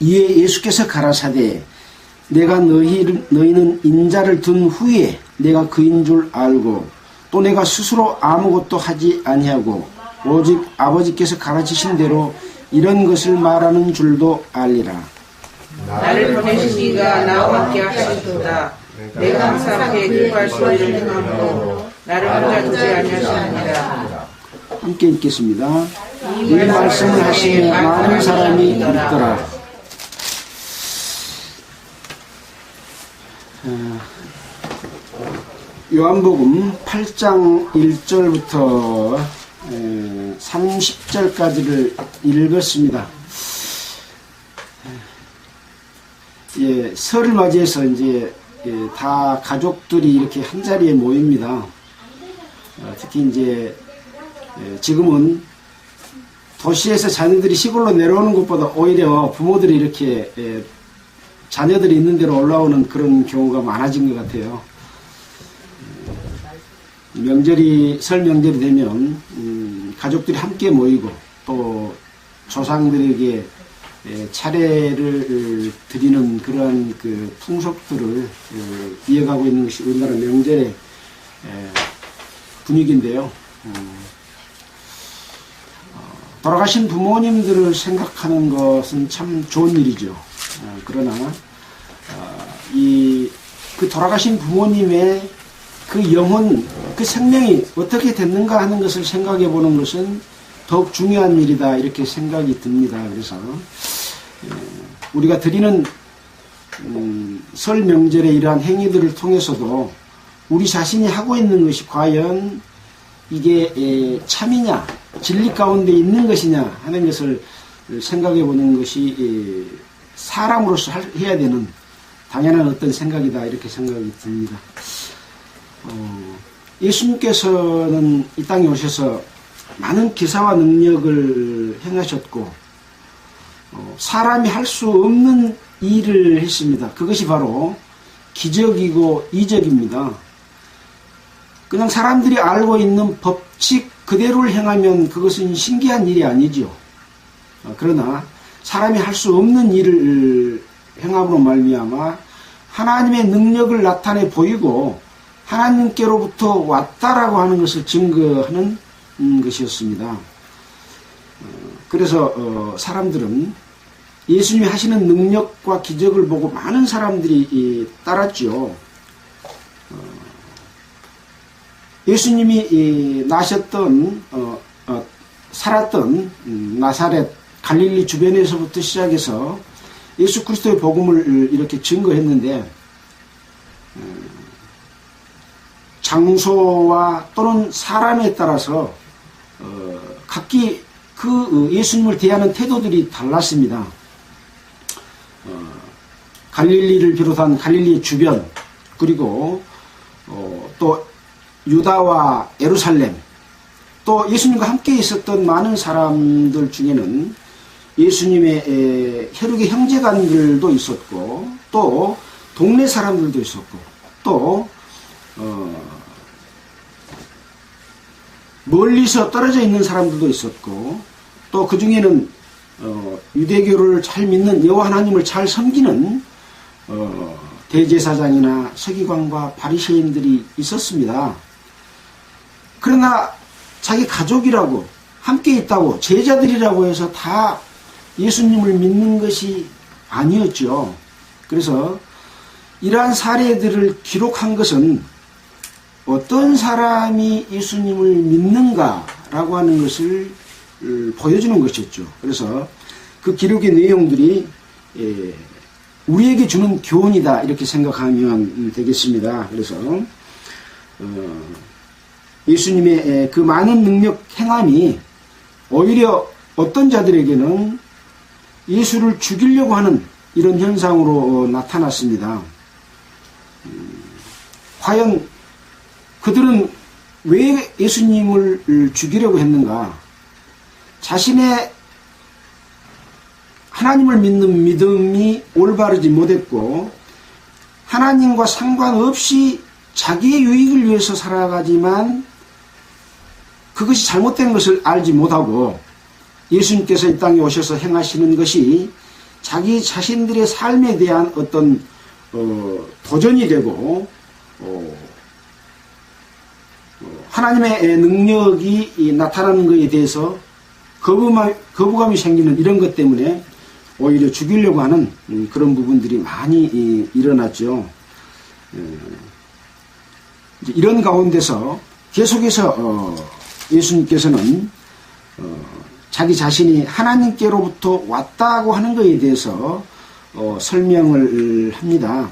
이에 예수께서 가라사대 내가 너희는 인자를 둔 후에 내가 그인 줄 알고 또 내가 스스로 아무것도 하지 아니하고 오직 아버지께서 가르치신 대로 이런 것을 말하는 줄도 알리라. 나를 보내신 이가 나와 함께 하시도다. 내가 항상 앞에 기뻐할 수 있는 행함으로 나를 혼자 두지 아니하시느니라. 함께 읽겠습니다. 이 말씀을 하시며 많은 사람이 믿더라. 요한복음 8장 1절부터 30절까지를 읽었습니다. 예, 설을 맞이해서 이제 다 가족들이 이렇게 한 자리에 모입니다. 특히 이제 지금은 도시에서 자녀들이 시골로 내려오는 것보다 오히려 부모들이 이렇게 자녀들이 있는 데로 올라오는 그런 경우가 많아진 것 같아요. 설 명절이 되면 가족들이 함께 모이고 또 조상들에게 차례를 드리는 그러한 그 풍속들을 이어가고 있는 것이 우리나라 명절의 분위기인데요. 돌아가신 부모님들을 생각하는 것은 참 좋은 일이죠. 그러나 그 돌아가신 부모님의 그 영혼, 그 생명이 어떻게 됐는가 하는 것을 생각해 보는 것은 더욱 중요한 일이다 이렇게 생각이 듭니다. 그래서 우리가 드리는 설 명절의 이러한 행위들을 통해서도 우리 자신이 하고 있는 것이 과연 이게 참이냐, 진리 가운데 있는 것이냐 하는 것을 생각해 보는 것이 사람으로서 해야 되는 당연한 어떤 생각이다 이렇게 생각이 듭니다. 예수님께서는 이 땅에 오셔서 많은 기사와 능력을 행하셨고 사람이 할 수 없는 일을 했습니다. 그것이 바로 기적이고 이적입니다. 그냥 사람들이 알고 있는 법칙 그대로를 행하면 그것은 신기한 일이 아니죠. 그러나 사람이 할 수 없는 일을 행함으로 말미암아 하나님의 능력을 나타내 보이고 하나님께로부터 왔다라고 하는 것을 증거하는 것이었습니다. 그래서 사람들은 예수님이 하시는 능력과 기적을 보고 많은 사람들이 따랐죠. 예수님이 나셨던 살았던 나사렛 갈릴리 주변에서부터 시작해서 예수 그리스도의 복음을 이렇게 증거했는데 장소와 또는 사람에 따라서 각기 그 예수님을 대하는 태도들이 달랐습니다. 갈릴리를 비롯한 갈릴리의 주변 그리고 또 유다와 예루살렘 또 예수님과 함께 있었던 많은 사람들 중에는 예수님의 혈육의 형제간들도 있었고 또 동네 사람들도 있었고 또 멀리서 떨어져 있는 사람들도 있었고 또 그 중에는 유대교를 잘 믿는 여호와 하나님을 잘 섬기는 대제사장이나 서기관과 바리새인들이 있었습니다. 그러나 자기 가족이라고 함께 있다고 제자들이라고 해서 다 예수님을 믿는 것이 아니었죠. 그래서 이러한 사례들을 기록한 것은 어떤 사람이 예수님을 믿는가라고 하는 것을 보여주는 것이었죠. 그래서 그 기록의 내용들이 우리에게 주는 교훈이다 이렇게 생각하면 되겠습니다. 그래서 예수님의 그 많은 능력 행함이 오히려 어떤 자들에게는 예수를 죽이려고 하는 이런 현상으로 나타났습니다. 과연 그들은 왜 예수님을 죽이려고 했는가? 자신의 하나님을 믿는 믿음이 올바르지 못했고 하나님과 상관없이 자기의 유익을 위해서 살아가지만 그것이 잘못된 것을 알지 못하고 예수님께서 이 땅에 오셔서 행하시는 것이 자기 자신들의 삶에 대한 어떤 도전이 되고 하나님의 능력이 나타나는 것에 대해서 거부감이 생기는 이런 것 때문에 오히려 죽이려고 하는 그런 부분들이 많이 일어났죠. 이런 가운데서 계속해서 예수님께서는 자기 자신이 하나님께로부터 왔다고 하는 것에 대해서 설명을 합니다.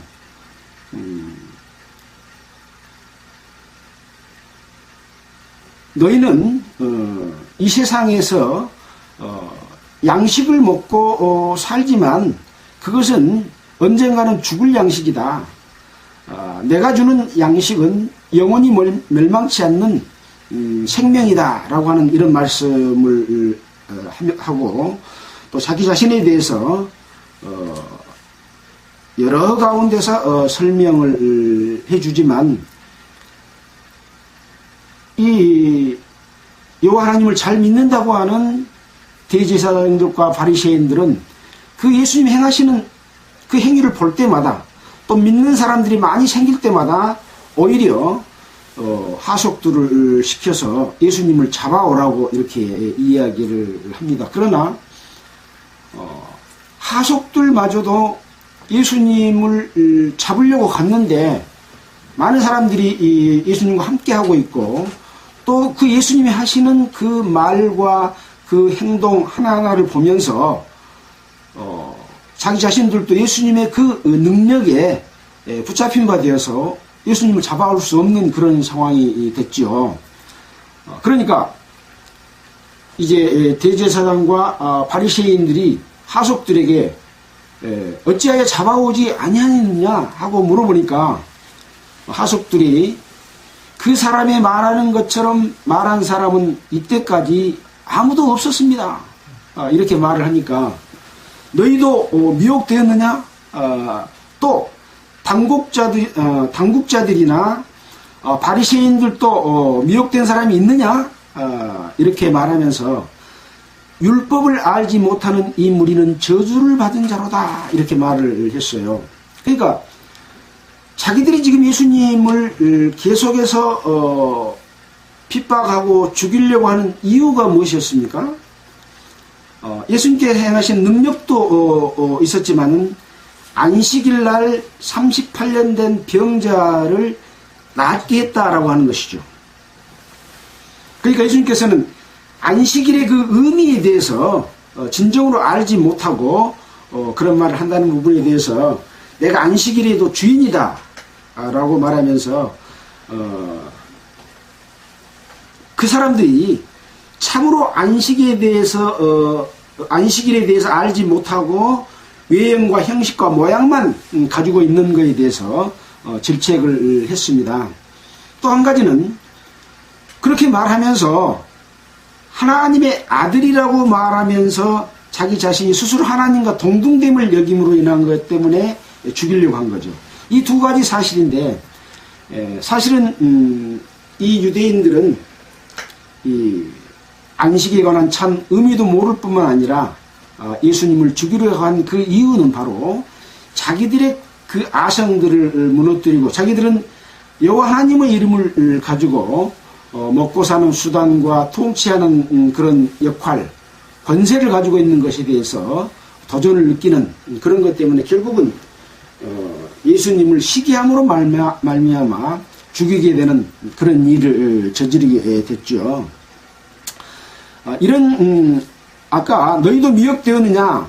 너희는 이 세상에서 양식을 먹고 살지만 그것은 언젠가는 죽을 양식이다. 내가 주는 양식은 영원히 멸망치 않는 생명이다 라고 하는 이런 말씀을 하고 또 자기 자신에 대해서 여러 가운데서 설명을 해주지만 이 여호와 하나님을 잘 믿는다고 하는 대제사장들과 바리새인들은 그 예수님 행하시는 그 행위를 볼 때마다 또 믿는 사람들이 많이 생길 때마다 오히려 하속들을 시켜서 예수님을 잡아오라고 이렇게 이야기를 합니다. 그러나 하속들마저도 예수님을 잡으려고 갔는데 많은 사람들이 예수님과 함께하고 있고 또 그 예수님이 하시는 그 말과 그 행동 하나하나를 보면서 자기 자신들도 예수님의 그 능력에 붙잡힌 바 되어서 예수님을 잡아올 수 없는 그런 상황이 됐죠. 그러니까 이제 대제사장과 바리새인들이 하속들에게 어찌하여 잡아오지 아니하느냐 하고 물어보니까 하속들이 그 사람의 말하는 것처럼 말한 사람은 이때까지 아무도 없었습니다. 이렇게 말을 하니까 너희도 미혹되었느냐? 또 당국자들이나 바리새인들도 미혹된 사람이 있느냐? 이렇게 말하면서 율법을 알지 못하는 이 무리는 저주를 받은 자로다 이렇게 말을 했어요. 그러니까 자기들이 지금 예수님을 계속해서 핍박하고 죽이려고 하는 이유가 무엇이었습니까? 예수님께 행하신 능력도 있었지만은 안식일 날 38년 된 병자를 낫게 했다라고 하는 것이죠. 그러니까 예수님께서는 안식일의 그 의미에 대해서 진정으로 알지 못하고 그런 말을 한다는 부분에 대해서 내가 안식일에도 주인이다 라고 말하면서 그 사람들이 참으로 안식일에 대해서 알지 못하고 외형과 형식과 모양만 가지고 있는 것에 대해서 질책을 했습니다. 또 한 가지는 그렇게 말하면서 하나님의 아들이라고 말하면서 자기 자신이 스스로 하나님과 동등됨을 여김으로 인한 것 때문에 죽이려고 한 거죠. 이 두 가지 사실인데 사실은 이 유대인들은 이 안식에 관한 참 의미도 모를 뿐만 아니라 예수님을 죽이려고 한 그 이유는 바로 자기들의 그 아성들을 무너뜨리고 자기들은 여호와 하나님의 이름을 가지고 먹고 사는 수단과 통치하는 그런 역할, 권세를 가지고 있는 것에 대해서 도전을 느끼는 그런 것 때문에 결국은 예수님을 시기함으로 말미암아 죽이게 되는 그런 일을 저지르게 됐죠. 이런 아까 너희도 미혹되었느냐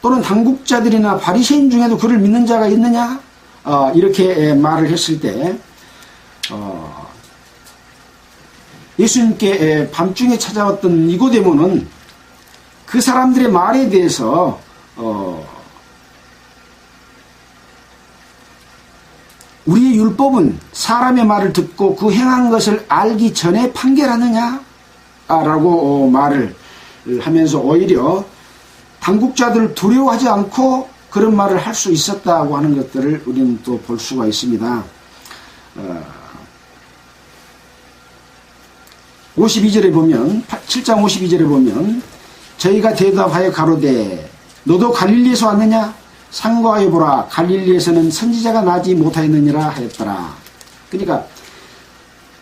또는 당국자들이나 바리새인 중에도 그를 믿는 자가 있느냐 이렇게 말을 했을 때 예수님께 밤중에 찾아왔던 니고데모는 그 사람들의 말에 대해서 우리의 율법은 사람의 말을 듣고 그 행한 것을 알기 전에 판결하느냐? 라고 말을 하면서 오히려 당국자들을 두려워하지 않고 그런 말을 할 수 있었다고 하는 것들을 우리는 또 볼 수가 있습니다. 52절에 보면 7장 52절에 보면 저희가 대답하여 가로되 너도 갈릴리에서 왔느냐? 상고하여 보라. 갈릴리에서는 선지자가 나지 못하였느니라 하였더라. 그러니까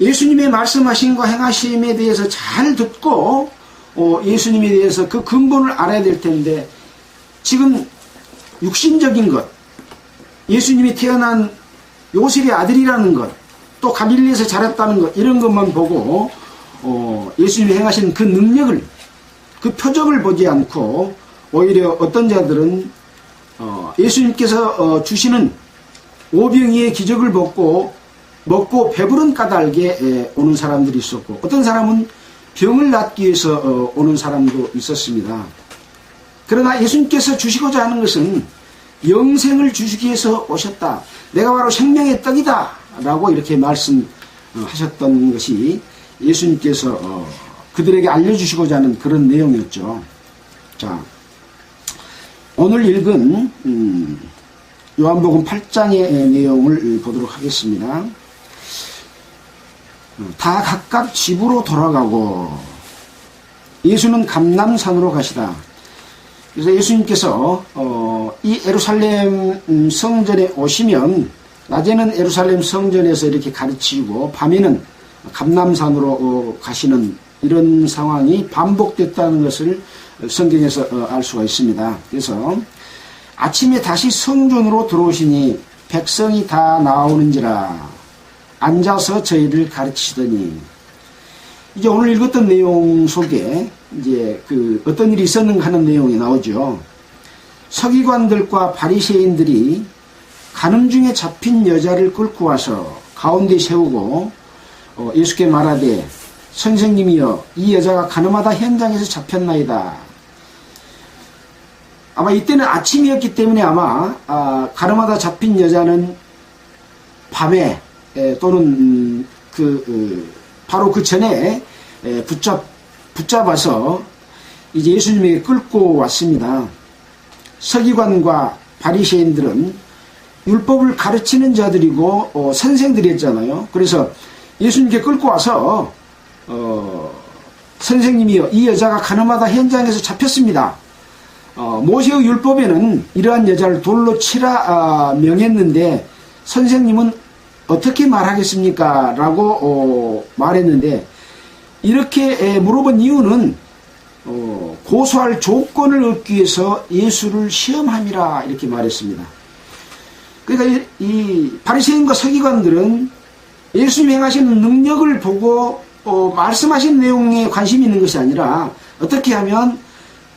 예수님의 말씀하신 거 행하심에 대해서 잘 듣고 예수님에 대해서 그 근본을 알아야 될 텐데, 지금 육신적인 것, 예수님이 태어난 요셉의 아들이라는 것, 또 갈릴리에서 자랐다는 것, 이런 것만 보고 예수님이 행하신 그 능력을, 그 표적을 보지 않고 오히려 어떤 자들은 예수님께서 주시는 오병이의 기적을 먹고 배부른 까닭에 오는 사람들이 있었고, 어떤 사람은 병을 낫기 위해서 오는 사람도 있었습니다. 그러나 예수님께서 주시고자 하는 것은 영생을 주시기 위해서 오셨다. 내가 바로 생명의 떡이다 라고 이렇게 말씀하셨던 것이 예수님께서 그들에게 알려주시고자 하는 그런 내용이었죠. 자, 오늘 읽은 요한복음 8장의 내용을 보도록 하겠습니다. 다 각각 집으로 돌아가고 예수는 감람산으로 가시다. 그래서 예수님께서 이 예루살렘 성전에 오시면 낮에는 예루살렘 성전에서 이렇게 가르치고 밤에는 감람산으로 가시는 이런 상황이 반복됐다는 것을 성경에서 알 수가 있습니다. 그래서 아침에 다시 성전으로 들어오시니 백성이 다 나오는지라 앉아서 저희를 가르치시더니, 이제 오늘 읽었던 내용 속에 이제 어떤 일이 있었는가 하는 내용이 나오죠. 서기관들과 바리새인들이 간음 중에 잡힌 여자를 끌고 와서 가운데 세우고 예수께 말하되, 선생님이여, 이 여자가 간음하다 현장에서 잡혔나이다. 아마 이때는 아침이었기 때문에 아마 간음하다 잡힌 여자는 밤에 또는 바로 그 전에 붙잡아서 이제 예수님에게 끌고 왔습니다. 서기관과 바리새인들은 율법을 가르치는 자들이고 선생들이었잖아요. 그래서 예수님께 끌고 와서 선생님이여, 이 여자가 간음하다 현장에서 잡혔습니다. 모세의 율법에는 이러한 여자를 돌로 치라 명했는데 선생님은 어떻게 말하겠습니까? 라고 말했는데, 이렇게 물어본 이유는 고소할 조건을 얻기 위해서 예수를 시험함이라 이렇게 말했습니다. 그러니까 이 바리새인과 서기관들은 예수님이 행하시는 능력을 보고 말씀하신 내용에 관심이 있는 것이 아니라, 어떻게 하면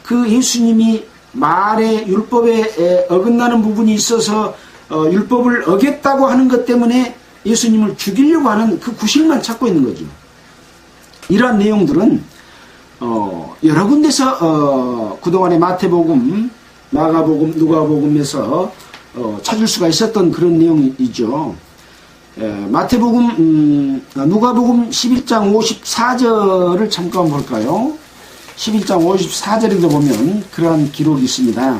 그 예수님이 말에 율법에 어긋나는 부분이 있어서 율법을 어겼다고 하는 것 때문에 예수님을 죽이려고 하는 그 구실만 찾고 있는 거죠. 이러한 내용들은 여러 군데서 그동안의 마태복음, 마가복음, 누가복음에서 찾을 수가 있었던 그런 내용이죠. 마태복음, 누가복음 11장 54절을 잠깐 볼까요? 11장 54절에도 보면 그러한 기록이 있습니다.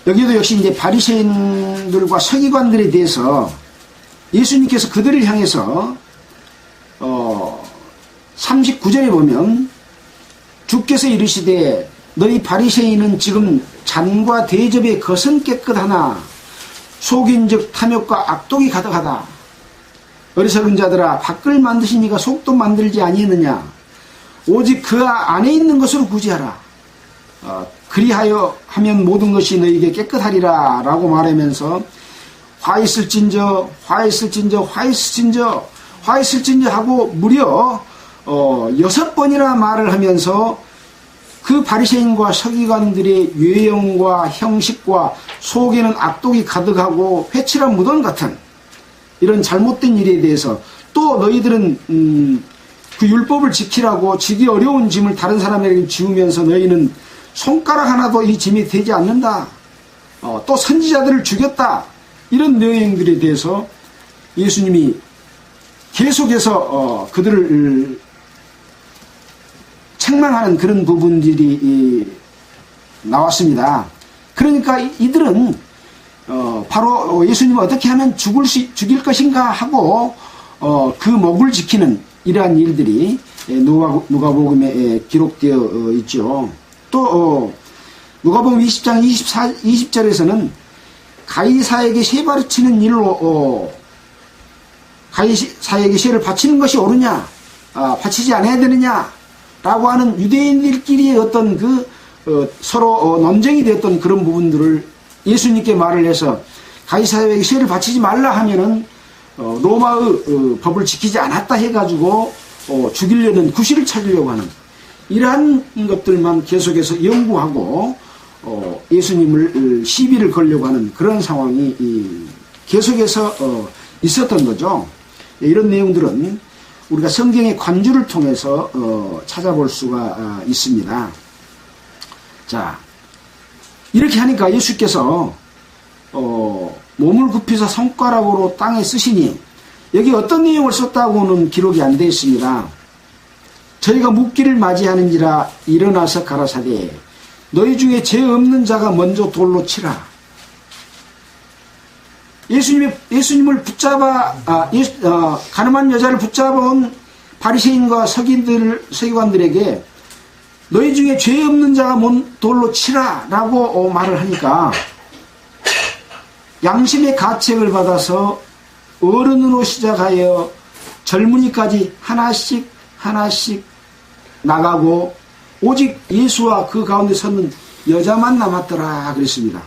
여기도 역시 이제 바리새인들과 서기관들에 대해서 예수님께서 그들을 향해서 39절에 보면 주께서 이르시되, 너희 바리새인은 지금 잔과 대접의 겉은 깨끗하나 속인즉 탐욕과 악독이 가득하다. 어리석은 자들아, 밖을 만드시니가 속도 만들지 아니했느냐. 오직 그 안에 있는 것으로 구제하라. 그리하여 하면 모든 것이 너희에게 깨끗하리라 라고 말하면서 화 있을진저 하고 무려 6번이나 말을 하면서 그 바리새인과 서기관들의 유형과 형식과 속에는 악독이 가득하고 회칠한 무덤 같은 이런 잘못된 일에 대해서, 또 너희들은 그 율법을 지키라고 지기 어려운 짐을 다른 사람에게 지우면서 너희는 손가락 하나도 이 짐이 되지 않는다. 또 선지자들을 죽였다. 이런 내용들에 대해서 예수님이 계속해서 그들을 책망하는 그런 부분들이 나왔습니다. 그러니까 이들은 바로 예수님을 어떻게 하면 죽일 것인가 하고 그 목을 지키는 이러한 일들이 누가복음에 기록되어 있죠. 또 누가복음 20장 20절에서는 가이사에게 세 바치는 일로 가이사에게 세를 바치는 것이 옳으냐, 바치지 않아야 되느냐라고 하는 유대인들끼리의 어떤 서로 논쟁이 되었던 그런 부분들을 예수님께 말을 해서 가이사에게 세를 바치지 말라 하면은 로마의 법을 지키지 않았다 해가지고 죽이려는 구실을 찾으려고 하는 이러한 것들만 계속해서 연구하고 예수님을 시비를 걸려고 하는 그런 상황이 계속해서 있었던 거죠. 이런 내용들은 우리가 성경의 관주를 통해서 찾아볼 수가 있습니다. 자, 이렇게 하니까 예수께서 몸을 굽혀서 손가락으로 땅에 쓰시니 여기 어떤 내용을 썼다고는 기록이 안 되어 있습니다. 저희가 묻기를 맞이하는지라 일어나서 가라사대 너희 중에 죄 없는 자가 먼저 돌로 치라. 예수님을 붙잡아 가늠한 여자를 붙잡아온 바리새인과 서기관들에게 너희 중에 죄 없는 자가 돌로 치라 라고 말을 하니까 양심의 가책을 받아서 어른으로 시작하여 젊은이까지 하나씩 나가고 오직 예수와 그 가운데 섰는 여자만 남았더라 그랬습니다.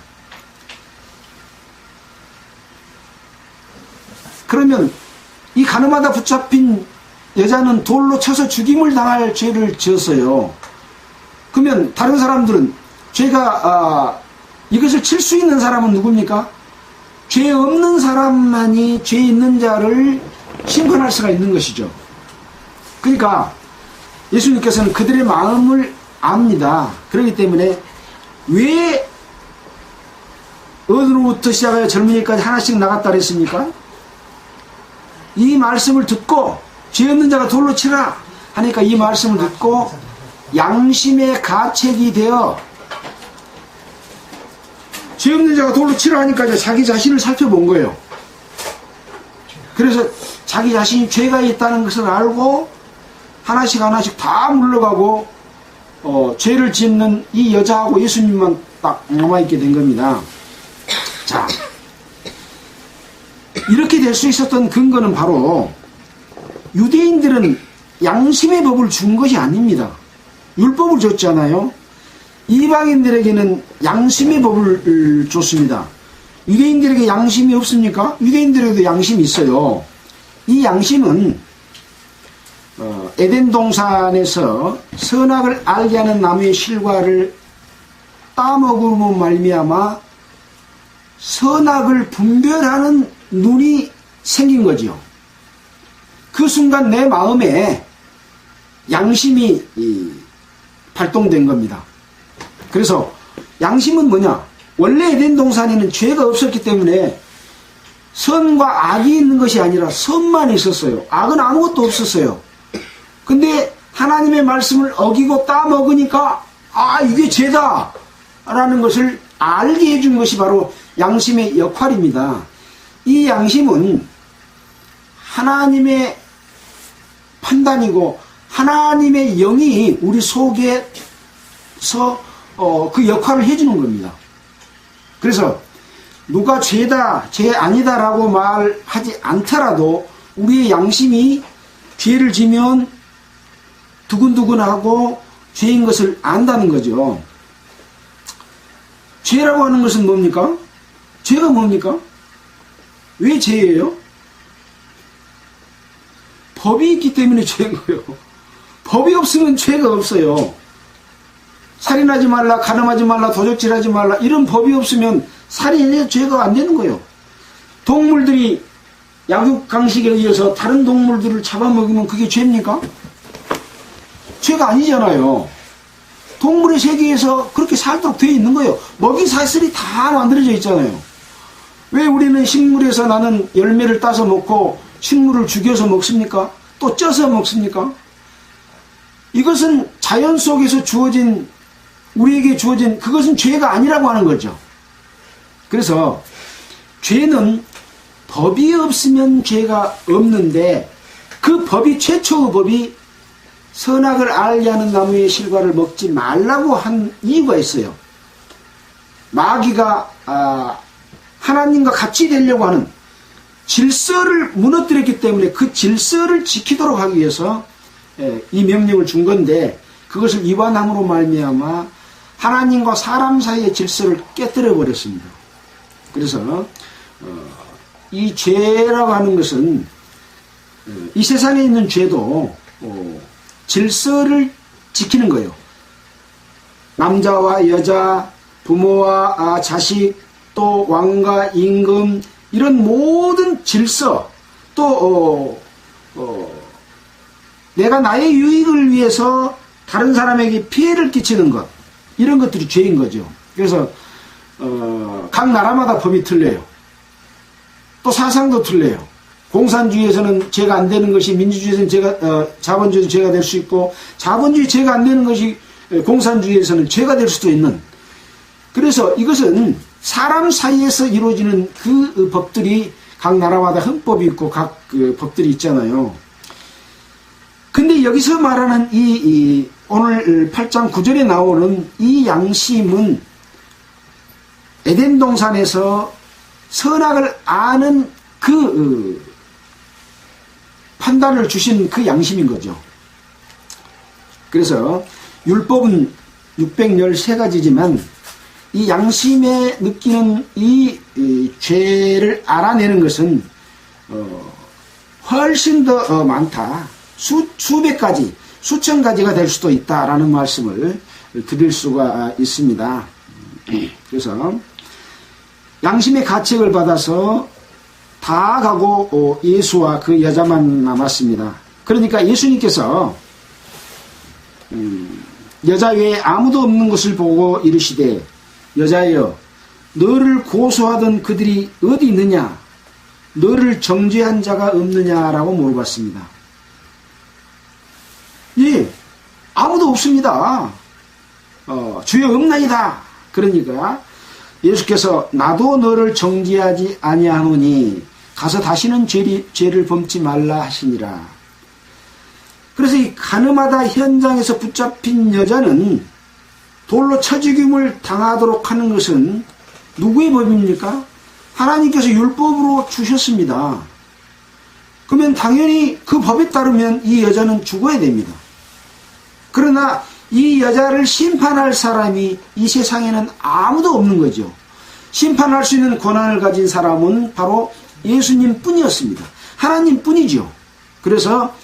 그러면 이 가늠하다 붙잡힌 여자는 돌로 쳐서 죽임을 당할 죄를 지었어요. 그러면 다른 사람들은 이것을 칠 수 있는 사람은 누굽니까? 죄 없는 사람만이 죄 있는 자를 심판할 수가 있는 것이죠. 그러니까 예수님께서는 그들의 마음을 압니다. 그렇기 때문에 왜 어느로부터 시작하여 젊은이까지 하나씩 나갔다 그랬습니까? 이 말씀을 듣고 죄 없는 자가 돌로 치라 하니까 이 말씀을 듣고 양심의 가책이 되어 죄 없는 자가 돌로 치라 하니까 이제 자기 자신을 살펴본 거예요. 그래서 자기 자신이 죄가 있다는 것을 알고 하나씩 다 물러가고 죄를 짓는 이 여자하고 예수님만 딱 남아있게 된 겁니다. 자, 이렇게 될 수 있었던 근거는 바로 유대인들은 양심의 법을 준 것이 아닙니다. 율법을 줬잖아요. 이방인들에게는 양심의 법을 줬습니다. 유대인들에게 양심이 없습니까? 유대인들에게도 양심이 있어요. 이 양심은 에덴 동산에서 선악을 알게 하는 나무의 실과를 따먹으면 말미암아 선악을 분별하는 눈이 생긴 거지요. 그 순간 내 마음에 양심이 발동된 겁니다. 그래서 양심은 뭐냐? 원래 에덴 동산에는 죄가 없었기 때문에 선과 악이 있는 것이 아니라 선만 있었어요. 악은 아무것도 없었어요. 근데 하나님의 말씀을 어기고 따먹으니까 이게 죄다 라는 것을 알게 해준 것이 바로 양심의 역할입니다. 이 양심은 하나님의 판단이고 하나님의 영이 우리 속에서 그 역할을 해주는 겁니다. 그래서 누가 죄다, 죄 아니다 라고 말하지 않더라도 우리의 양심이 죄를 지면 두근두근하고 죄인 것을 안다는 거죠. 죄라고 하는 것은 뭡니까? 죄가 뭡니까? 왜 죄예요? 법이 있기 때문에 죄인 거예요. 법이 없으면 죄가 없어요. 살인하지 말라, 가늠하지 말라, 도적질하지 말라 이런 법이 없으면 살인의 죄가 안 되는 거예요. 동물들이 약육강식에 의해서 다른 동물들을 잡아먹으면 그게 죄입니까? 죄가 아니잖아요. 동물의 세계에서 그렇게 살도록 되어 있는 거예요. 먹이 사슬이 다 만들어져 있잖아요. 왜 우리는 식물에서 나는 열매를 따서 먹고 식물을 죽여서 먹습니까? 또 쪄서 먹습니까? 이것은 자연 속에서 우리에게 주어진 그것은 죄가 아니라고 하는 거죠. 그래서 죄는 법이 없으면 죄가 없는데 그 법이 최초의 법이 선악을 알게 하는 나무의 실과를 먹지 말라고 한 이유가 있어요. 마귀가 하나님과 같이 되려고 하는 질서를 무너뜨렸기 때문에 그 질서를 지키도록 하기 위해서 이 명령을 준 건데, 그것을 위반함으로 말미암아 하나님과 사람 사이의 질서를 깨뜨려 버렸습니다. 그래서 이 죄라고 하는 것은 이 세상에 있는 죄도 질서를 지키는 거예요. 남자와 여자, 부모와 자식, 또 왕과 임금, 이런 모든 질서, 또 내가 나의 유익을 위해서 다른 사람에게 피해를 끼치는 것, 이런 것들이 죄인 거죠. 그래서 각 나라마다 법이 틀려요. 또 사상도 틀려요. 공산주의에서는 죄가 안 되는 것이 민주주의에서는 자본주의에서는 죄가 될 수 있고, 자본주의 죄가 안 되는 것이 공산주의에서는 죄가 될 수도 있는. 그래서 이것은 사람 사이에서 이루어지는 그 법들이 각 나라마다 헌법이 있고 각 법들이 있잖아요. 근데 여기서 말하는 이 오늘 8장 9절에 나오는 이 양심은 에덴 동산에서 선악을 아는 그 판단을 주신 그 양심인 거죠. 그래서 율법은 613가지지만 이 양심에 느끼는 이 죄를 알아내는 것은 훨씬 더 많다. 수백 가지, 수천 가지가 될 수도 있다라는 말씀을 드릴 수가 있습니다. 그래서 양심의 가책을 받아서 다 가고 예수와 그 여자만 남았습니다. 그러니까 예수님께서 여자 외에 아무도 없는 것을 보고 이르시되, 여자여, 너를 고소하던 그들이 어디 있느냐? 너를 정죄한 자가 없느냐라고 물어봤습니다. 예, 아무도 없습니다. 주여 없나이다. 그러니까 예수께서 나도 너를 정죄하지 아니하노니 가서 다시는 죄를 범치 말라 하시니라. 그래서 이 가늠하다 현장에서 붙잡힌 여자는 돌로 쳐 죽임을 당하도록 하는 것은 누구의 법입니까? 하나님께서 율법으로 주셨습니다. 그러면 당연히 그 법에 따르면 이 여자는 죽어야 됩니다. 그러나 이 여자를 심판할 사람이 이 세상에는 아무도 없는 거죠. 심판할 수 있는 권한을 가진 사람은 바로 예수님 뿐이었습니다. 하나님 뿐이죠. 그래서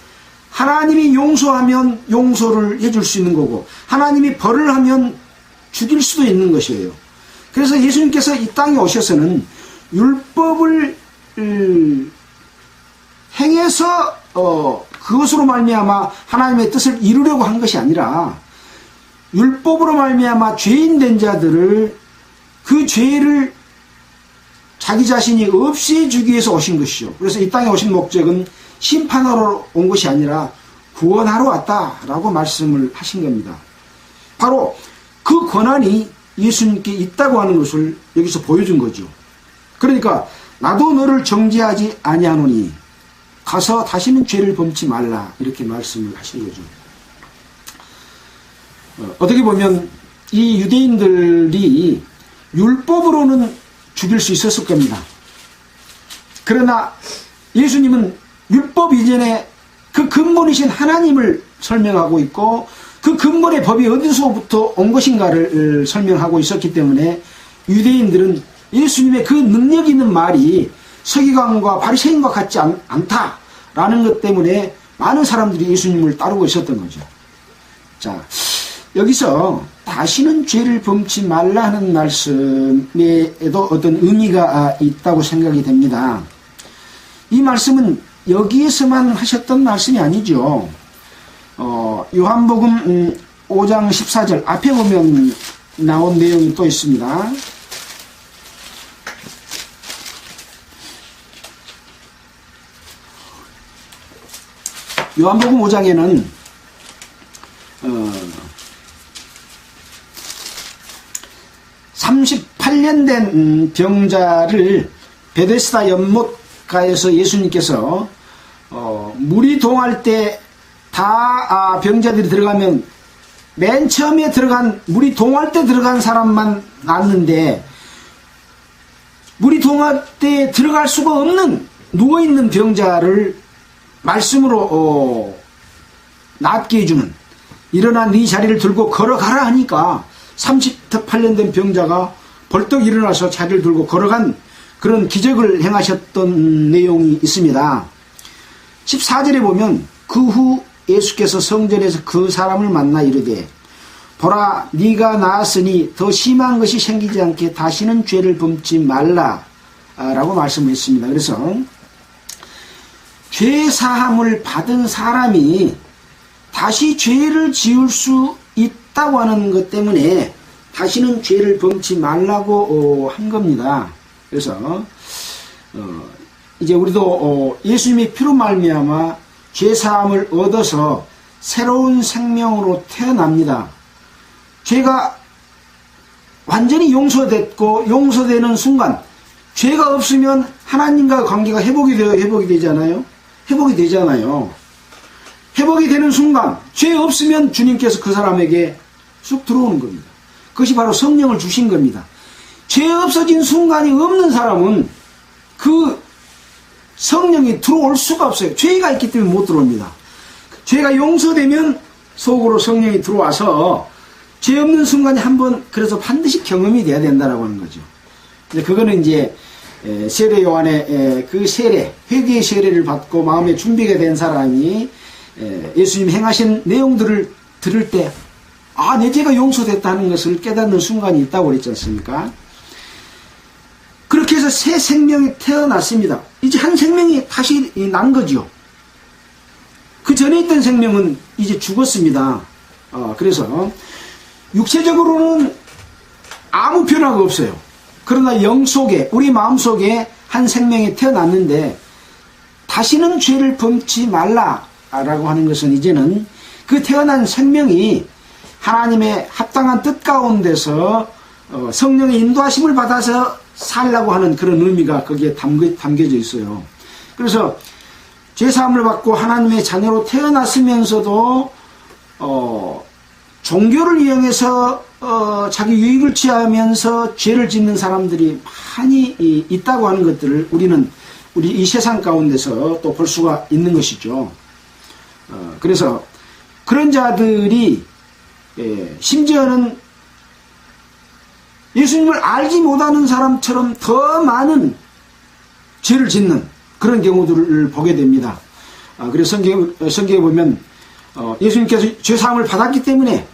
하나님이 용서하면 용서를 해줄 수 있는 거고, 하나님이 벌을 하면 죽일 수도 있는 것이에요. 그래서 예수님께서 이 땅에 오셔서는 율법을 행해서 그것으로 말미암아 하나님의 뜻을 이루려고 한 것이 아니라, 율법으로 말미암아 죄인 된 자들을, 그 죄를 자기 자신이 없애주기 위해서 오신 것이죠. 그래서 이 땅에 오신 목적은 심판하러 온 것이 아니라 구원하러 왔다라고 말씀을 하신 겁니다. 바로 그 권한이 예수님께 있다고 하는 것을 여기서 보여준 거죠. 그러니까 나도 너를 정죄하지 아니하노니 가서 다시는 죄를 범치 말라, 이렇게 말씀을 하신 거죠. 어떻게 보면 이 유대인들이 율법으로는 죽일 수 있었을 겁니다. 그러나 예수님은 율법 이전에 그 근본이신 하나님을 설명하고 있고, 그 근본의 법이 어디서부터 온 것인가를 설명하고 있었기 때문에 유대인들은 예수님의 그 능력 있는 말이 서기관과 바리새인과 같지 않다라는 것 때문에 많은 사람들이 예수님을 따르고 있었던 거죠. 자, 여기서 다시는 죄를 범치 말라 하는 말씀에도 어떤 의미가 있다고 생각이 됩니다. 이 말씀은 여기에서만 하셨던 말씀이 아니죠. 요한복음 5장 14절 앞에 보면 나온 내용이 또 있습니다. 요한복음 5장에는 38년 된 병자를 베데스다 연못 가에서 예수님께서 물이 동할 때 다 병자들이 들어가면 맨 처음에 물이 동할 때 들어간 사람만 낫는데, 물이 동할 때 들어갈 수가 없는 누워있는 병자를 말씀으로 낫게 해주는, 일어나 네 자리를 들고 걸어가라 하니까 38년 된 병자가 벌떡 일어나서 자리를 들고 걸어간 그런 기적을 행하셨던 내용이 있습니다. 14절에 보면 그 후 예수께서 성전에서 그 사람을 만나 이르되 보라 네가 나았으니 더 심한 것이 생기지 않게 다시는 죄를 범지 말라 라고 말씀했습니다. 그래서 죄 사함을 받은 사람이 다시 죄를 지을 수 있다고 하는 것 때문에 다시는 죄를 범치 말라고 한 겁니다. 그래서 이제 우리도 예수님의 피로 말미암아 죄 사함을 얻어서 새로운 생명으로 태어납니다. 죄가 완전히 용서됐고, 용서되는 순간 죄가 없으면 하나님과 관계가 회복이 되잖아요. 회복이 되는 순간 죄 없으면 주님께서 그 사람에게 쑥 들어오는 겁니다. 그것이 바로 성령을 주신 겁니다. 죄 없어진 순간이 없는 사람은 그 성령이 들어올 수가 없어요. 죄가 있기 때문에 못 들어옵니다. 죄가 용서되면 속으로 성령이 들어와서 죄 없는 순간이 한번 그래서 반드시 경험이 돼야 된다라고 하는 거죠. 그거는 이제 세례 요한의 그 세례, 회개의 세례를 받고 마음에 준비가 된 사람이 예수님 행하신 내용들을 들을 때 내 죄가 용서됐다는 것을 깨닫는 순간이 있다고 그랬지 않습니까? 그렇게 해서 새 생명이 태어났습니다. 이제 한 생명이 다시 난 거죠. 그 전에 있던 생명은 이제 죽었습니다. 그래서 육체적으로는 아무 변화가 없어요. 그러나 영 속에, 우리 마음 속에 한 생명이 태어났는데 다시는 죄를 범치 말라라고 하는 것은 이제는 그 태어난 생명이 하나님의 합당한 뜻 가운데서 성령의 인도하심을 받아서 살라고 하는 그런 의미가 거기에 담겨져 있어요. 그래서 죄사함을 받고 하나님의 자녀로 태어났으면서도 종교를 이용해서 자기 유익을 취하면서 죄를 짓는 사람들이 많이 있다고 하는 것들을 우리 이 세상 가운데서 또 볼 수가 있는 것이죠. 그래서 그런 자들이 심지어는 예수님을 알지 못하는 사람처럼 더 많은 죄를 짓는 그런 경우들을 보게 됩니다. 그래서 성경에 보면 예수님께서 죄사함을 받았기 때문에,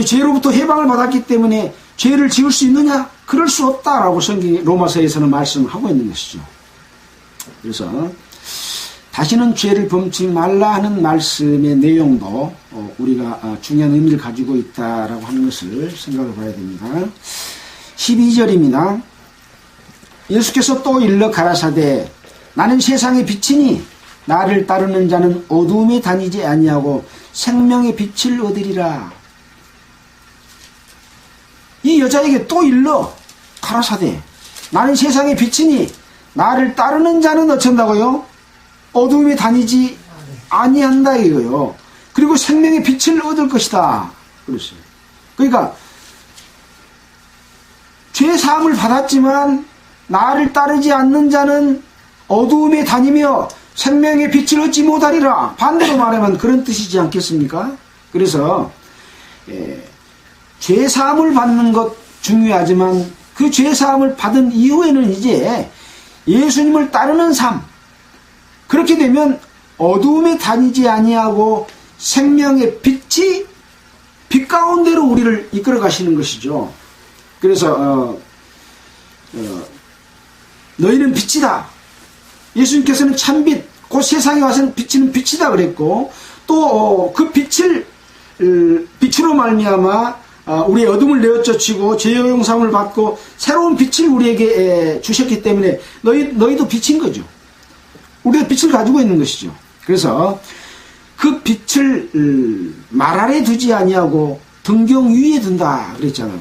죄로부터 해방을 받았기 때문에 죄를 지을 수 있느냐? 그럴 수 없다라고 성경이 로마서에서는 말씀을 하고 있는 것이죠. 그래서 다시는 죄를 범치 말라 하는 말씀의 내용도 우리가 중요한 의미를 가지고 있다라고 하는 것을 생각해 봐야 됩니다. 12절입니다. 예수께서 또 일러 가라사대 나는 세상의 빛이니 나를 따르는 자는 어두움에 다니지 아니하고 생명의 빛을 얻으리라. 이 여자에게 또 일러 가라사대 나는 세상의 빛이니 나를 따르는 자는 어쩐다고요? 어두움에 다니지 아니한다 이거요. 그리고 생명의 빛을 얻을 것이다. 그랬어요. 그러니까 죄 사함을 받았지만 나를 따르지 않는 자는 어두움에 다니며 생명의 빛을 얻지 못하리라. 반대로 말하면 그런 뜻이지 않겠습니까? 그래서 죄 사함을 받는 것 중요하지만 그 죄 사함을 받은 이후에는 이제 예수님을 따르는 삶, 그렇게 되면 어두움에 다니지 아니하고 생명의 빛이 빛 가운데로 우리를 이끌어 가시는 것이죠. 그래서 너희는 빛이다. 예수님께서는 참빛, 곧 세상에 와서는 비치는 빛이다 그랬고, 또 그 빛으로 말미암아 우리의 어둠을 내어쫓히고 죄의 용서함을 받고 새로운 빛을 우리에게 주셨기 때문에 너희도 빛인 거죠. 우리가 빛을 가지고 있는 것이죠. 그래서 그 빛을 말 아래 두지 아니하고 등경 위에 둔다 그랬잖아요.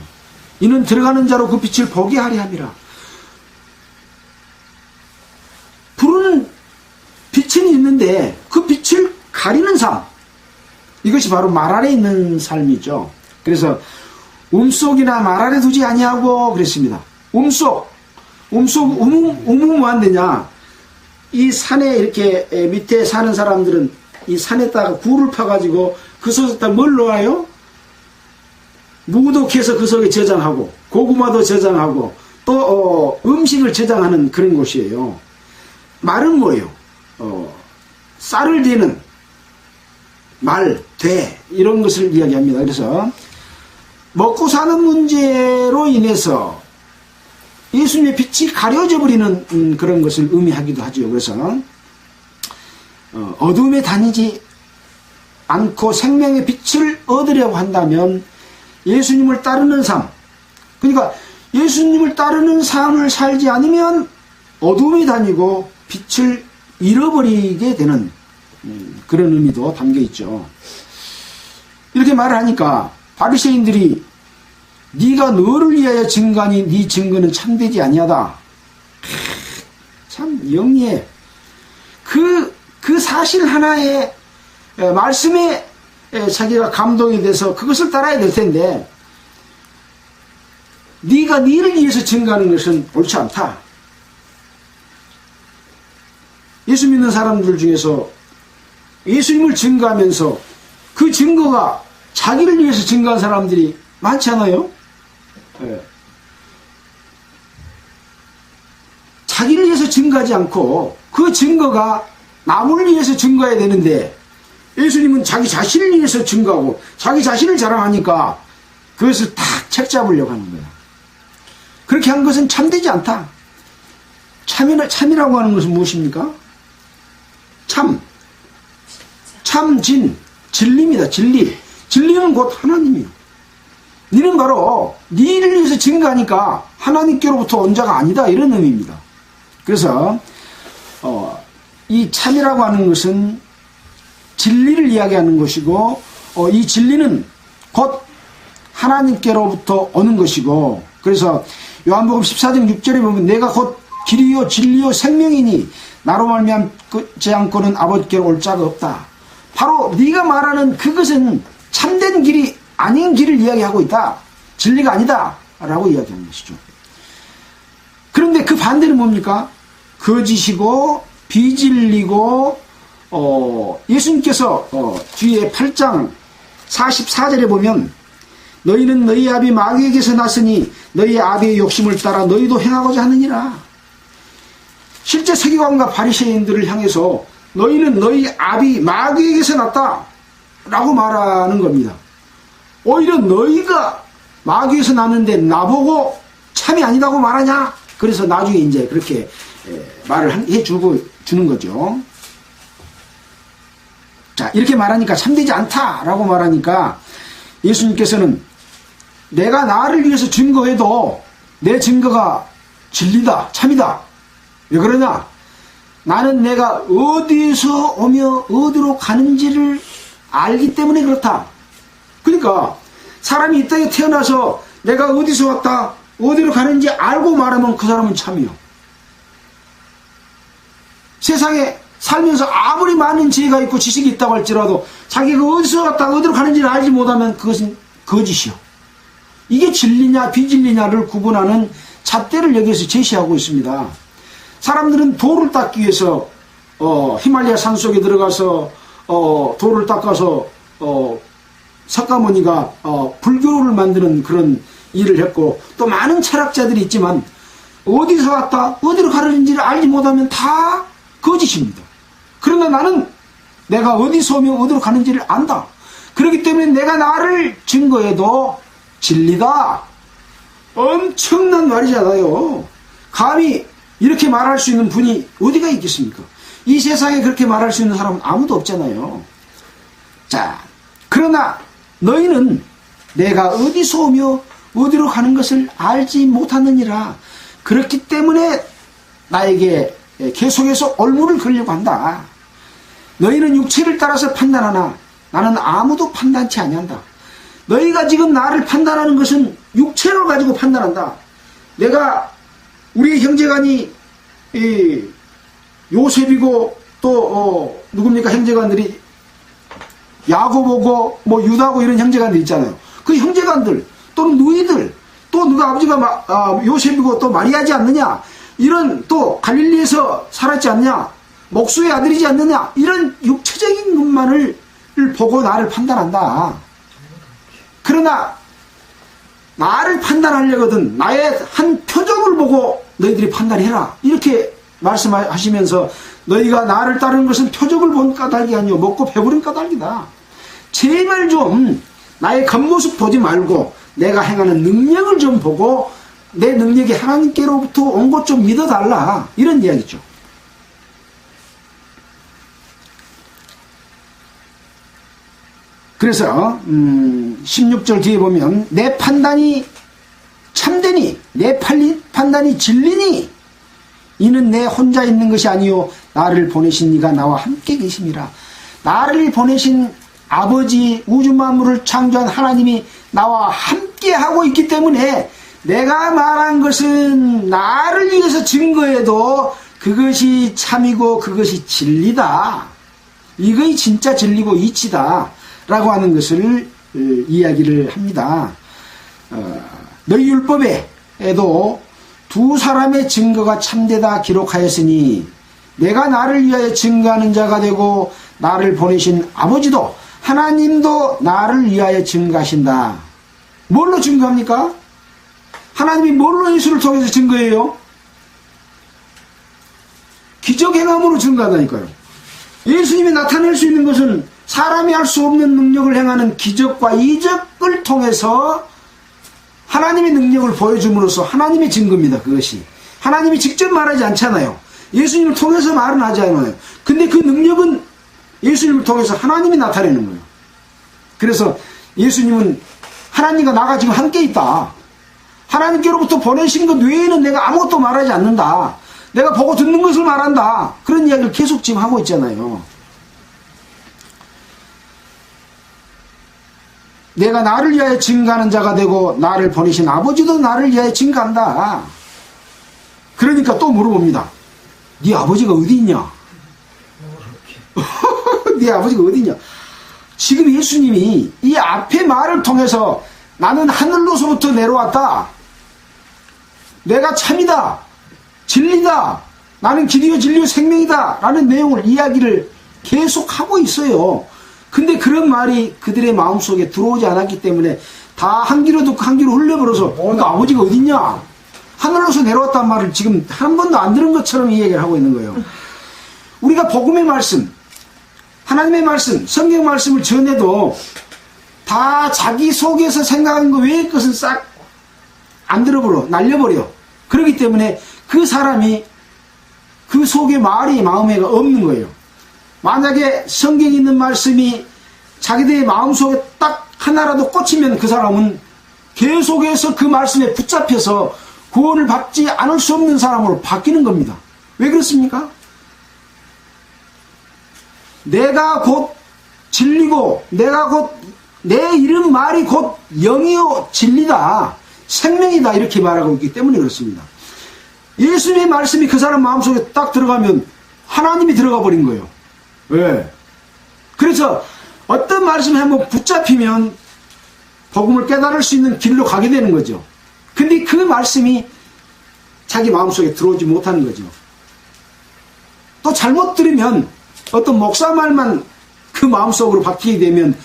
이는 들어가는 자로 그 빛을 보게 하려 함이라. 불은 빛인데 그 빛을 가리는 삶, 이것이 바로 말 아래 있는 삶이죠. 그래서 음속이나 말 아래 두지 아니하고 그랬습니다. 음속 무한대냐. 이 산에 이렇게 밑에 사는 사람들은 이 산에다가 굴을 파가지고 그 속에다 뭘 넣어요? 무도 캐서 그 속에 저장하고 고구마도 저장하고 또 음식을 저장하는 그런 곳이에요. 말은 뭐예요? 쌀을 대는 말, 돼 이런 것을 이야기합니다. 그래서 먹고 사는 문제로 인해서 예수님의 빛이 가려져 버리는 그런 것을 의미하기도 하죠. 그래서 어둠에 다니지 않고 생명의 빛을 얻으려고 한다면 예수님을 따르는 삶, 그러니까 예수님을 따르는 삶을 살지 않으면 어둠에 다니고 빛을 잃어버리게 되는 그런 의미도 담겨 있죠. 이렇게 말을 하니까 바리새인들이 네가 너를 위하여 증거하니 네 증거는 참되지 아니하다. 참 영리해. 그 사실 하나에 말씀에 자기가 감동이 돼서 그것을 따라야 될 텐데 네가 네를 위해서 증거하는 것은 옳지 않다. 예수 믿는 사람들 중에서 예수님을 증거하면서 그 증거가 자기를 위해서 증거한 사람들이 많지 않아요? 네. 자기를 위해서 증거하지 않고 그 증거가 남을 위해서 증거해야 되는데 예수님은 자기 자신을 위해서 증거하고 자기 자신을 자랑하니까 그것을 탁 책잡으려고 하는 거야. 그렇게 한 것은 참되지 않다. 참이라고 하는 것은 무엇입니까? 진리입니다. 진리는 곧 하나님이에요. 너는 바로 너를 위해서 증거하니까 하나님께로부터 온 자가 아니다, 이런 의미입니다. 그래서 이 참이라고 하는 것은 진리를 이야기하는 것이고 이 진리는 곧 하나님께로부터 오는 것이고, 그래서 요한복음 14장 6절에 보면 내가 곧 길이요 진리요 생명이니 나로 말미암지 않고는 아버지께로 올 자가 없다. 바로 네가 말하는 그것은 참된 길이 아닌 길을 이야기하고 있다. 진리가 아니다 라고 이야기하는 것이죠. 그런데 그 반대는 뭡니까? 거짓이고 비진리고 예수님께서 뒤에 8장 44절에 보면 너희는 너희 아비 마귀에게서 났으니 너희 아비의 욕심을 따라 너희도 행하고자 하느니라. 실제 서기관과 바리새인들을 향해서 너희는 너희 아비 마귀에게서 났다 라고 말하는 겁니다. 오히려 너희가 마귀에서 났는데 나보고 참이 아니다고 말하냐? 그래서 나중에 이제 그렇게 말을 해주고 주는 거죠. 자, 이렇게 말하니까 참되지 않다라고 말하니까 예수님께서는 내가 나를 위해서 증거해도 내 증거가 진리다, 참이다. 왜 그러냐? 나는 내가 어디서 오며 어디로 가는지를 알기 때문에 그렇다. 그러니까 사람이 이 땅에 태어나서 내가 어디서 왔다, 어디로 가는지 알고 말하면 그 사람은 참이요. 세상에 살면서 아무리 많은 지혜가 있고 지식이 있다고 할지라도 자기가 어디서 왔다 어디로 가는지를 알지 못하면 그것은 거짓이요. 이게 진리냐 비진리냐를 구분하는 잣대를 여기서 제시하고 있습니다. 사람들은 돌을 닦기 위해서 히말라야 산속에 들어가서 돌을 닦아서 석가모니가 불교를 만드는 그런 일을 했고, 또 많은 철학자들이 있지만 어디서 왔다 어디로 가는지를 알지 못하면 다 거짓입니다. 그러나 나는 내가 어디서 오며 어디로 가는지를 안다. 그렇기 때문에 내가 나를 증거해도 진리다. 엄청난 말이잖아요. 감히 이렇게 말할 수 있는 분이 어디가 있겠습니까? 이 세상에 그렇게 말할 수 있는 사람은 아무도 없잖아요. 자, 그러나 너희는 내가 어디서 오며 어디로 가는 것을 알지 못하느니라. 그렇기 때문에 나에게 계속해서 올무를 걸려고 한다. 너희는 육체를 따라서 판단하나 나는 아무도 판단치 아니한다. 너희가 지금 나를 판단하는 것은 육체를 가지고 판단한다. 내가 우리 형제간이 요셉이고 또 또 누굽니까? 형제간들이 야고보고 뭐 유다고 이런 형제간들 있잖아요. 그 형제간들 또는 누이들 또 누가 아버지가 요셉이고 또 마리아지 않느냐, 이런 또 갈릴리에서 살았지 않냐, 목수의 아들이지 않느냐, 이런 육체적인 것만을 보고 나를 판단한다. 그러나 나를 판단하려거든 나의 한 표정을 보고 너희들이 판단해라, 이렇게 말씀하시면서 너희가 나를 따르는 것은 표적을 본 까닭이 아니요 먹고 배부른 까닭이다. 제발 좀 나의 겉모습 보지 말고 내가 행하는 능력을 좀 보고 내 능력이 하나님께로부터 온 것 좀 믿어달라, 이런 이야기죠. 그래서 16절 뒤에 보면 내 판단이 참되니 내 판단이 진리니 이는 내 혼자 있는 것이 아니요 나를 보내신 이가 나와 함께 계심이라. 나를 보내신 아버지, 우주 만물을 창조한 하나님이 나와 함께 하고 있기 때문에 내가 말한 것은 나를 위해서 증거해도 그것이 참이고 그것이 진리다. 이것이 진짜 진리고 이치다 라고 하는 것을 이야기를 합니다. 너희 율법에도 두 사람의 증거가 참되다 기록하였으니 내가 나를 위하여 증거하는 자가 되고 나를 보내신 아버지도 하나님도 나를 위하여 증거하신다. 뭘로 증거합니까? 하나님이 뭘로 예수를 통해서 증거해요? 기적 행함으로 증거하다니까요. 예수님이 나타낼 수 있는 것은 사람이 할 수 없는 능력을 행하는 기적과 이적을 통해서 하나님의 능력을 보여줌으로써 하나님의 증거입니다. 그것이 하나님이 직접 말하지 않잖아요. 예수님을 통해서 말은 하지 않아요. 근데 그 능력은 예수님을 통해서 하나님이 나타내는 거예요. 그래서 예수님은 하나님과 나가 지금 함께 있다. 하나님께로부터 보내신 것 외에는 내가 아무것도 말하지 않는다. 내가 보고 듣는 것을 말한다. 그런 이야기를 계속 지금 하고 있잖아요. 내가 나를 위하여 증거하는 자가 되고 나를 보내신 아버지도 나를 위하여 증거한다. 그러니까 또 물어봅니다. 네 아버지가 어디 있냐? 네 아버지가 어디 있냐? 지금 예수님이 이 앞의 말을 통해서 나는 하늘로서부터 내려왔다. 내가 참이다. 진리다. 나는 길이요 진리요 생명이다. 라는 내용을 이야기를 계속하고 있어요. 근데 그런 말이 그들의 마음속에 들어오지 않았기 때문에 다 한 귀로 듣고 한 귀로 흘려버려서 그러니까 아버지가 어딨냐? 하늘로서 내려왔단 말을 지금 한 번도 안 들은 것처럼 이 얘기를 하고 있는 거예요. 우리가 복음의 말씀, 하나님의 말씀, 성경 말씀을 전해도 다 자기 속에서 생각하는 거 외의 것은 싹 안 들어버려, 날려버려. 그렇기 때문에 그 사람이 그 속에 말이 마음에 없는 거예요. 만약에 성경에 있는 말씀이 자기들의 마음속에 딱 하나라도 꽂히면 그 사람은 계속해서 그 말씀에 붙잡혀서 구원을 받지 않을 수 없는 사람으로 바뀌는 겁니다. 왜 그렇습니까? 내가 곧 진리고 내가 곧 내 이름 말이 곧 영이요 진리다. 생명이다. 이렇게 말하고 있기 때문에 그렇습니다. 예수님의 말씀이 그 사람 마음속에 딱 들어가면 하나님이 들어가 버린 거예요. 왜? 그래서 어떤 말씀을 한번 붙잡히면 복음을 깨달을 수 있는 길로 가게 되는 거죠. 근데 그 말씀이 자기 마음속에 들어오지 못하는 거죠. 또 잘못 들으면 어떤 목사 말만 그 마음속으로 박히게 되면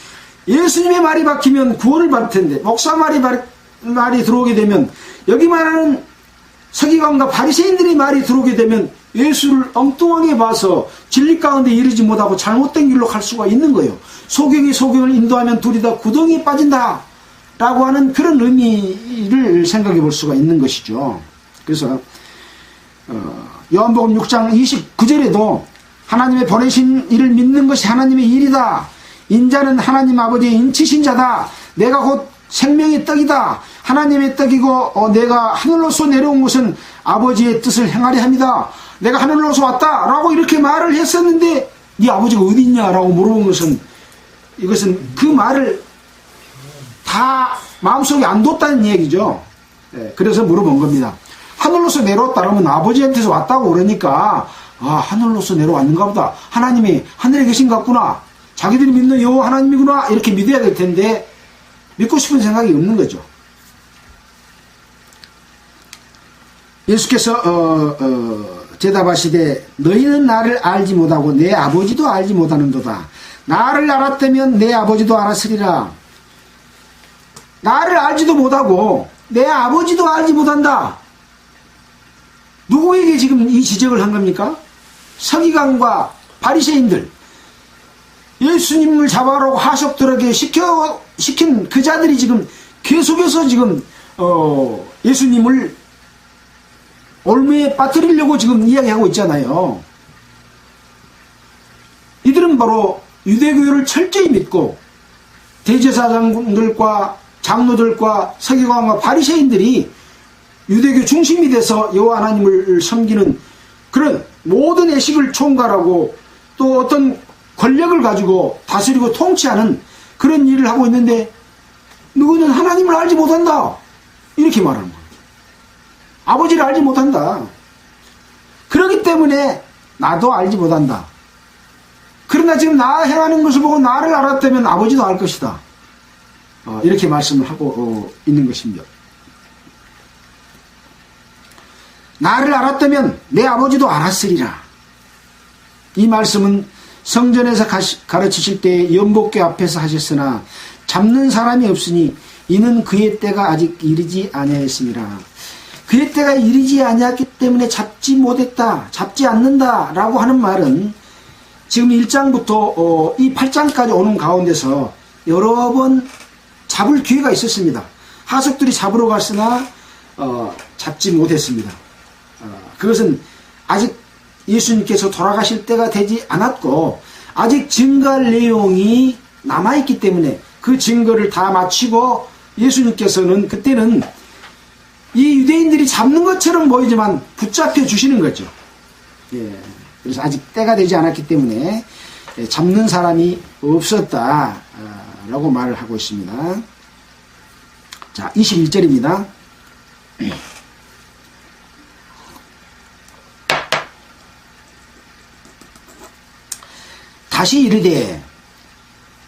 예수님의 말이 박히면 구원을 받을 텐데 목사 말이 들어오게 되면 여기 말하는 서기관과 바리새인들의 말이 들어오게 되면 예수를 엉뚱하게 봐서 진리 가운데 이르지 못하고 잘못된 길로 갈 수가 있는 거예요. 소경이 소경을 인도하면 둘이 다 구덩이에 빠진다 라고 하는 그런 의미를 생각해 볼 수가 있는 것이죠. 그래서 요한복음 6장 29절에도 하나님의 보내신 이를 믿는 것이 하나님의 일이다. 인자는 하나님 아버지의 인치신 자다. 내가 곧 생명의 떡이다. 하나님의 떡이고 내가 하늘로서 내려온 것은 아버지의 뜻을 행하려 합니다. 내가 하늘로서 왔다 라고 이렇게 말을 했었는데 네 아버지가 어디 있냐라고 물어본 것은 이것은 그 말을 다 마음속에 안 뒀다는 얘기죠. 그래서 물어본 겁니다. 하늘로서 내려왔다 그러면 아버지한테서 왔다고 그러니까 하늘로서 내려왔는가 보다. 하나님이 하늘에 계신 것 같구나. 자기들이 믿는 여호와 하나님이구나. 이렇게 믿어야 될 텐데 믿고 싶은 생각이 없는 거죠. 예수께서 대답하시되 너희는 나를 알지 못하고 내 아버지도 알지 못하는도다. 나를 알았다면 내 아버지도 알았으리라. 나를 알지도 못하고 내 아버지도 알지 못한다. 누구에게 지금 이 지적을 한 겁니까? 서기관과 바리새인들, 예수님을 잡아오라고 하석들에게 시킨 그 자들이 지금 계속해서 지금 예수님을 올무에 빠뜨리려고 지금 이야기하고 있잖아요. 이들은 바로 유대교를 철저히 믿고 대제사장들과 장로들과 서기관과 바리새인들이 유대교 중심이 돼서 여호와 하나님을 섬기는 그런 모든 애식을 총괄하고 또 어떤 권력을 가지고 다스리고 통치하는 그런 일을 하고 있는데 너희는 하나님을 알지 못한다. 이렇게 말하는 거예요. 아버지를 알지 못한다. 그렇기 때문에 나도 알지 못한다. 그러나 지금 나 행하는 것을 보고 나를 알았다면 아버지도 알 것이다. 이렇게 말씀을 하고 있는 것입니다. 나를 알았다면 내 아버지도 알았으리라. 이 말씀은 성전에서 가르치실 때 연복궤 앞에서 하셨으나 잡는 사람이 없으니 이는 그의 때가 아직 이르지 아니하였습니다. 그의 때가 이르지 아니했기 때문에 잡지 못했다, 잡지 않는다 라고 하는 말은 지금 1장부터 이 8장까지 오는 가운데서 여러 번 잡을 기회가 있었습니다. 하석들이 잡으러 갔으나 잡지 못했습니다. 그것은 아직 예수님께서 돌아가실 때가 되지 않았고 아직 증거할 내용이 남아있기 때문에 그 증거를 다 마치고 예수님께서는 그때는 이 유대인들이 잡는 것처럼 보이지만 붙잡혀 주시는 거죠. 예. 그래서 아직 때가 되지 않았기 때문에 잡는 사람이 없었다라고 말을 하고 있습니다. 자, 21절입니다. 다시 이르되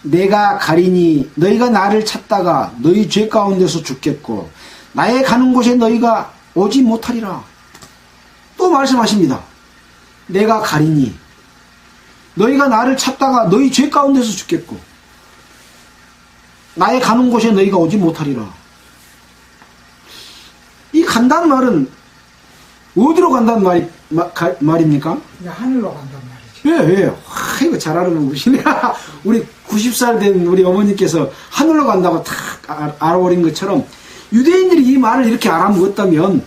내가 가리니 너희가 나를 찾다가 너희 죄 가운데서 죽겠고 나의 가는 곳에 너희가 오지 못하리라. 또 말씀하십니다. 내가 가리니 너희가 나를 찾다가 너희 죄 가운데서 죽겠고 나의 가는 곳에 너희가 오지 못하리라. 이 간다는 말은 어디로 간다는 말입니까? 하늘로 간단 말이죠. 예. 이거 잘 알아보시네. 우리 90살 된 우리 어머니께서 하늘로 간다고 탁 알아버린 것처럼 유대인들이 이 말을 이렇게 알아먹었다면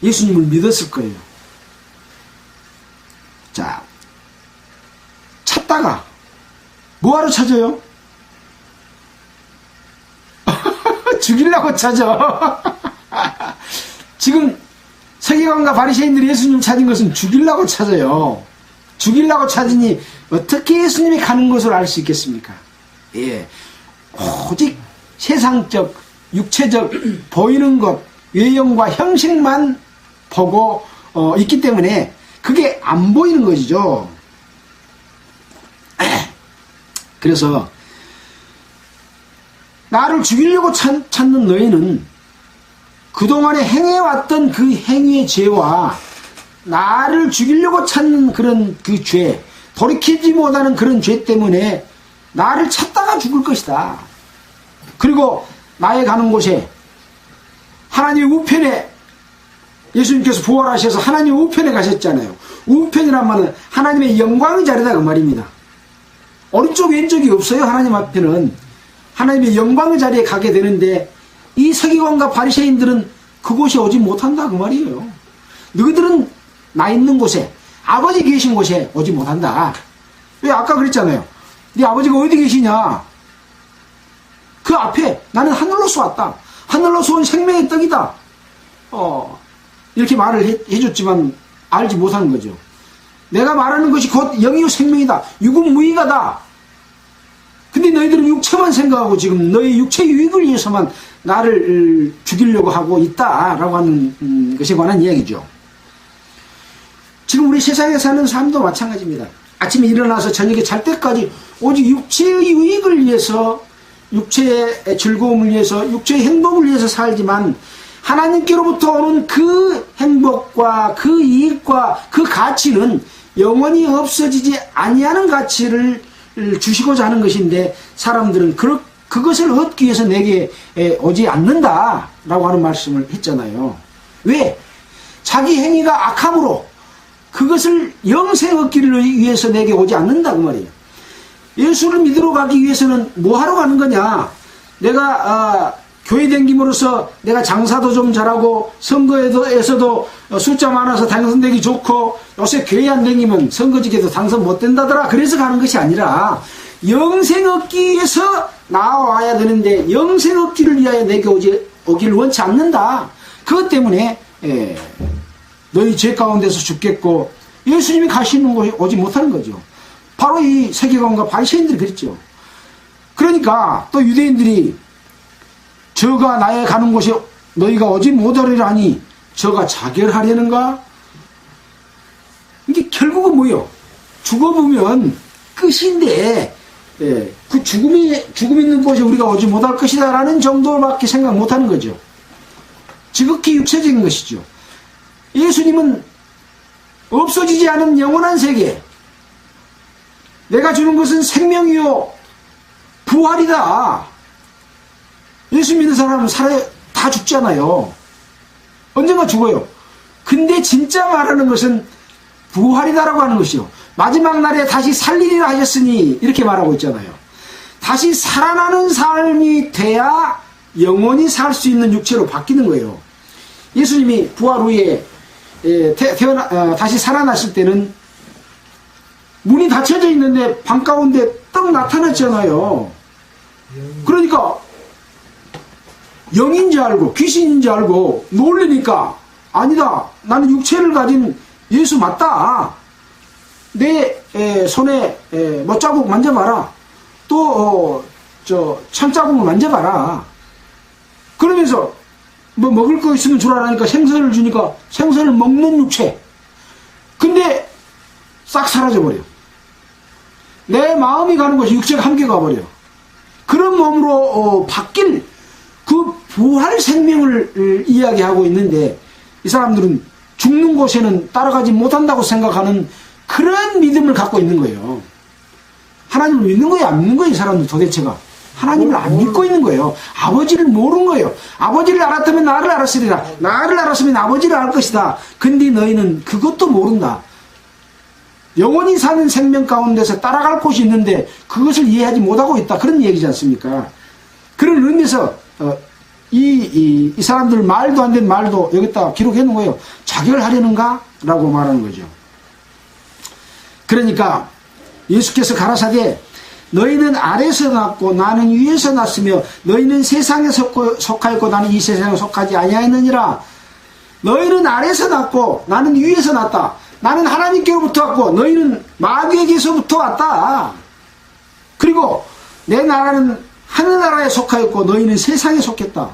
예수님을 믿었을 거예요. 자, 찾다가 뭐하러 찾아요? 죽이려고 찾아. 지금 서기관과 바리새인들이 예수님을 찾은 것은 죽이려고 찾아요. 죽이려고 찾으니 어떻게 예수님이 가는 것을 알 수 있겠습니까? 예, 오직 세상적, 육체적 보이는 것, 외형과 형식만 보고 있기 때문에 그게 안 보이는 것이죠. 그래서 나를 죽이려고 찾는 너희는 그동안에 행해왔던 그 행위의 죄와 나를 죽이려고 찾는 그런 그 죄, 돌이키지 못하는 그런 죄 때문에 나를 찾다가 죽을 것이다. 그리고 나의 가는 곳에 하나님의 우편에 예수님께서 부활하셔서 하나님의 우편에 가셨잖아요. 우편이란 말은 하나님의 영광의 자리다 그 말입니다. 오른쪽 왼쪽이 없어요. 하나님 앞에는 하나님의 영광의 자리에 가게 되는데 이 서기관과 바리새인들은 그곳에 오지 못한다 그 말이에요. 너희들은 나 있는 곳에 아버지 계신 곳에 오지 못한다. 왜 아까 그랬잖아요. 네 아버지가 어디 계시냐. 그 앞에 나는 하늘로서 왔다. 하늘로서 온 생명의 떡이다. 이렇게 말을 해줬지만 알지 못하는 거죠. 내가 말하는 것이 곧 영이요 생명이다. 육은 무의가다. 근데 너희들은 육체만 생각하고 지금 너희 육체 유익을 위해서만 나를 죽이려고 하고 있다라고 하는 것에 관한 이야기죠. 지금 우리 세상에 사는 삶도 마찬가지입니다. 아침에 일어나서 저녁에 잘 때까지 오직 육체의 유익을 위해서, 육체의 즐거움을 위해서, 육체의 행복을 위해서 살지만 하나님께로부터 오는 그 행복과 그 이익과 그 가치는 영원히 없어지지 아니하는 가치를 주시고자 하는 것인데, 사람들은 그것을 얻기 위해서 내게 오지 않는다라고 하는 말씀을 했잖아요. 왜? 자기 행위가 악함으로 그것을 영생 얻기를 위해서 내게 오지 않는다 그 말이에요. 예수를 믿으러 가기 위해서는 뭐 하러 가는 거냐? 내가 교회 다님으로써 내가 장사도 좀 잘하고 선거에서도 숫자 많아서 당선되기 좋고, 요새 교회 안 다니면 선거직에도 당선 못 된다더라, 그래서 가는 것이 아니라 영생 얻기 위해서 나와야 되는데, 영생 얻기를 위하여 내게 오기를 원치 않는다. 그것 때문에 너희 죄 가운데서 죽겠고 예수님이 가시는 곳에 오지 못하는 거죠. 바로 이 세계관과 바리새인들이 그랬죠. 그러니까 또 유대인들이 저가 나의 가는 곳에 너희가 오지 못하리라 하니 저가 자결하려는가? 이게 결국은 뭐예요? 죽어보면 끝인데, 그 죽음 있는 곳에 우리가 오지 못할 것이다 라는 정도밖에 생각 못하는 거죠. 지극히 육체적인 것이죠. 예수님은 없어지지 않은 영원한 세계, 내가 주는 것은 생명이요 부활이다. 예수 믿는 사람은 다 죽잖아요. 언젠가 죽어요. 근데 진짜 말하는 것은 부활이다라고 하는 것이요, 마지막 날에 다시 살리리라 하셨으니 이렇게 말하고 있잖아요. 다시 살아나는 삶이 돼야 영원히 살 수 있는 육체로 바뀌는 거예요. 예수님이 부활 후에 다시 살아났을 때는 문이 닫혀져 있는데 방 가운데 떡 나타났잖아요. 그러니까 영인지 알고 귀신인지 알고 놀리니까, 아니다, 나는 육체를 가진 예수 맞다, 내 손에 못자국 만져봐라, 또 참자국을 만져봐라, 그러면서 뭐 먹을 거 있으면 주라라니까 생선을 주니까 생선을 먹는 육체. 근데 싹 사라져버려. 내 마음이 가는 것이 육체가 함께 가버려. 그런 몸으로 바뀔 그 부활 생명을 이야기하고 있는데, 이 사람들은 죽는 곳에는 따라가지 못한다고 생각하는 그런 믿음을 갖고 있는 거예요. 하나님을 믿는 거예요, 안 믿는 거예요? 이 사람들 도대체가 하나님을 안 믿고 있는 거예요. 아버지를 모르는 거예요. 아버지를 알았다면 나를 알았으리라, 나를 알았으면 아버지를 알 것이다. 근데 너희는 그것도 모른다. 영원히 사는 생명 가운데서 따라갈 곳이 있는데 그것을 이해하지 못하고 있다, 그런 얘기지 않습니까? 그런 의미에서 이 사람들 말도 안 되는 말도 여기다 기록해 놓은 거예요. 자결하려는가? 라고 말하는 거죠. 그러니까 예수께서 가라사대 너희는 아래에서 났고 나는 위에서 났으며 너희는 세상에 속하였고 나는 이 세상에 속하지 아니하였느니라. 너희는 아래에서 났고 나는 위에서 났다. 나는 하나님께로부터 왔고 너희는 마귀에게서부터 왔다. 그리고 내 나라는 하늘나라에 속하였고 너희는 세상에 속했다.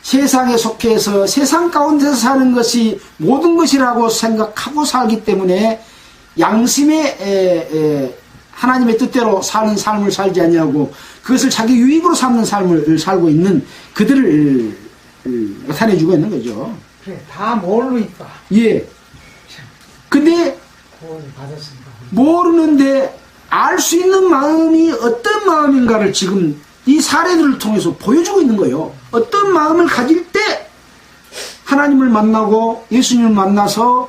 세상에 속해서 세상 가운데서 사는 것이 모든 것이라고 생각하고 살기 때문에 양심의 하나님의 뜻대로 사는 삶을 살지 아니하고 그것을 자기 유익으로 삼는 삶을 살고 있는 그들을 나타내주고 있는 거죠. 그래, 다 모르니까. 예. 근데 모르는데 알 수 있는 마음이 어떤 마음인가를 지금 이 사례들을 통해서 보여주고 있는 거예요. 어떤 마음을 가질 때 하나님을 만나고 예수님을 만나서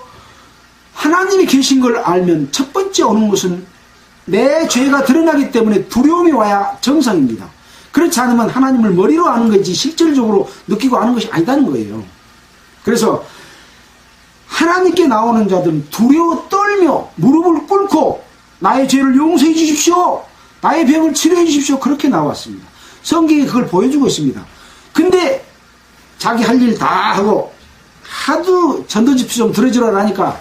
하나님이 계신 걸 알면 첫 번째 오는 것은 내 죄가 드러나기 때문에 두려움이 와야 정상입니다. 그렇지 않으면 하나님을 머리로 아는 거지 실질적으로 느끼고 아는 것이 아니다는 거예요. 그래서 하나님께 나오는 자들은 두려워 떨며 무릎을 꿇고 나의 죄를 용서해 주십시오, 나의 병을 치료해 주십시오, 그렇게 나왔습니다. 성경이 그걸 보여주고 있습니다. 근데 자기 할 일 다 하고 하도 전도집시 좀 들어주라 하니까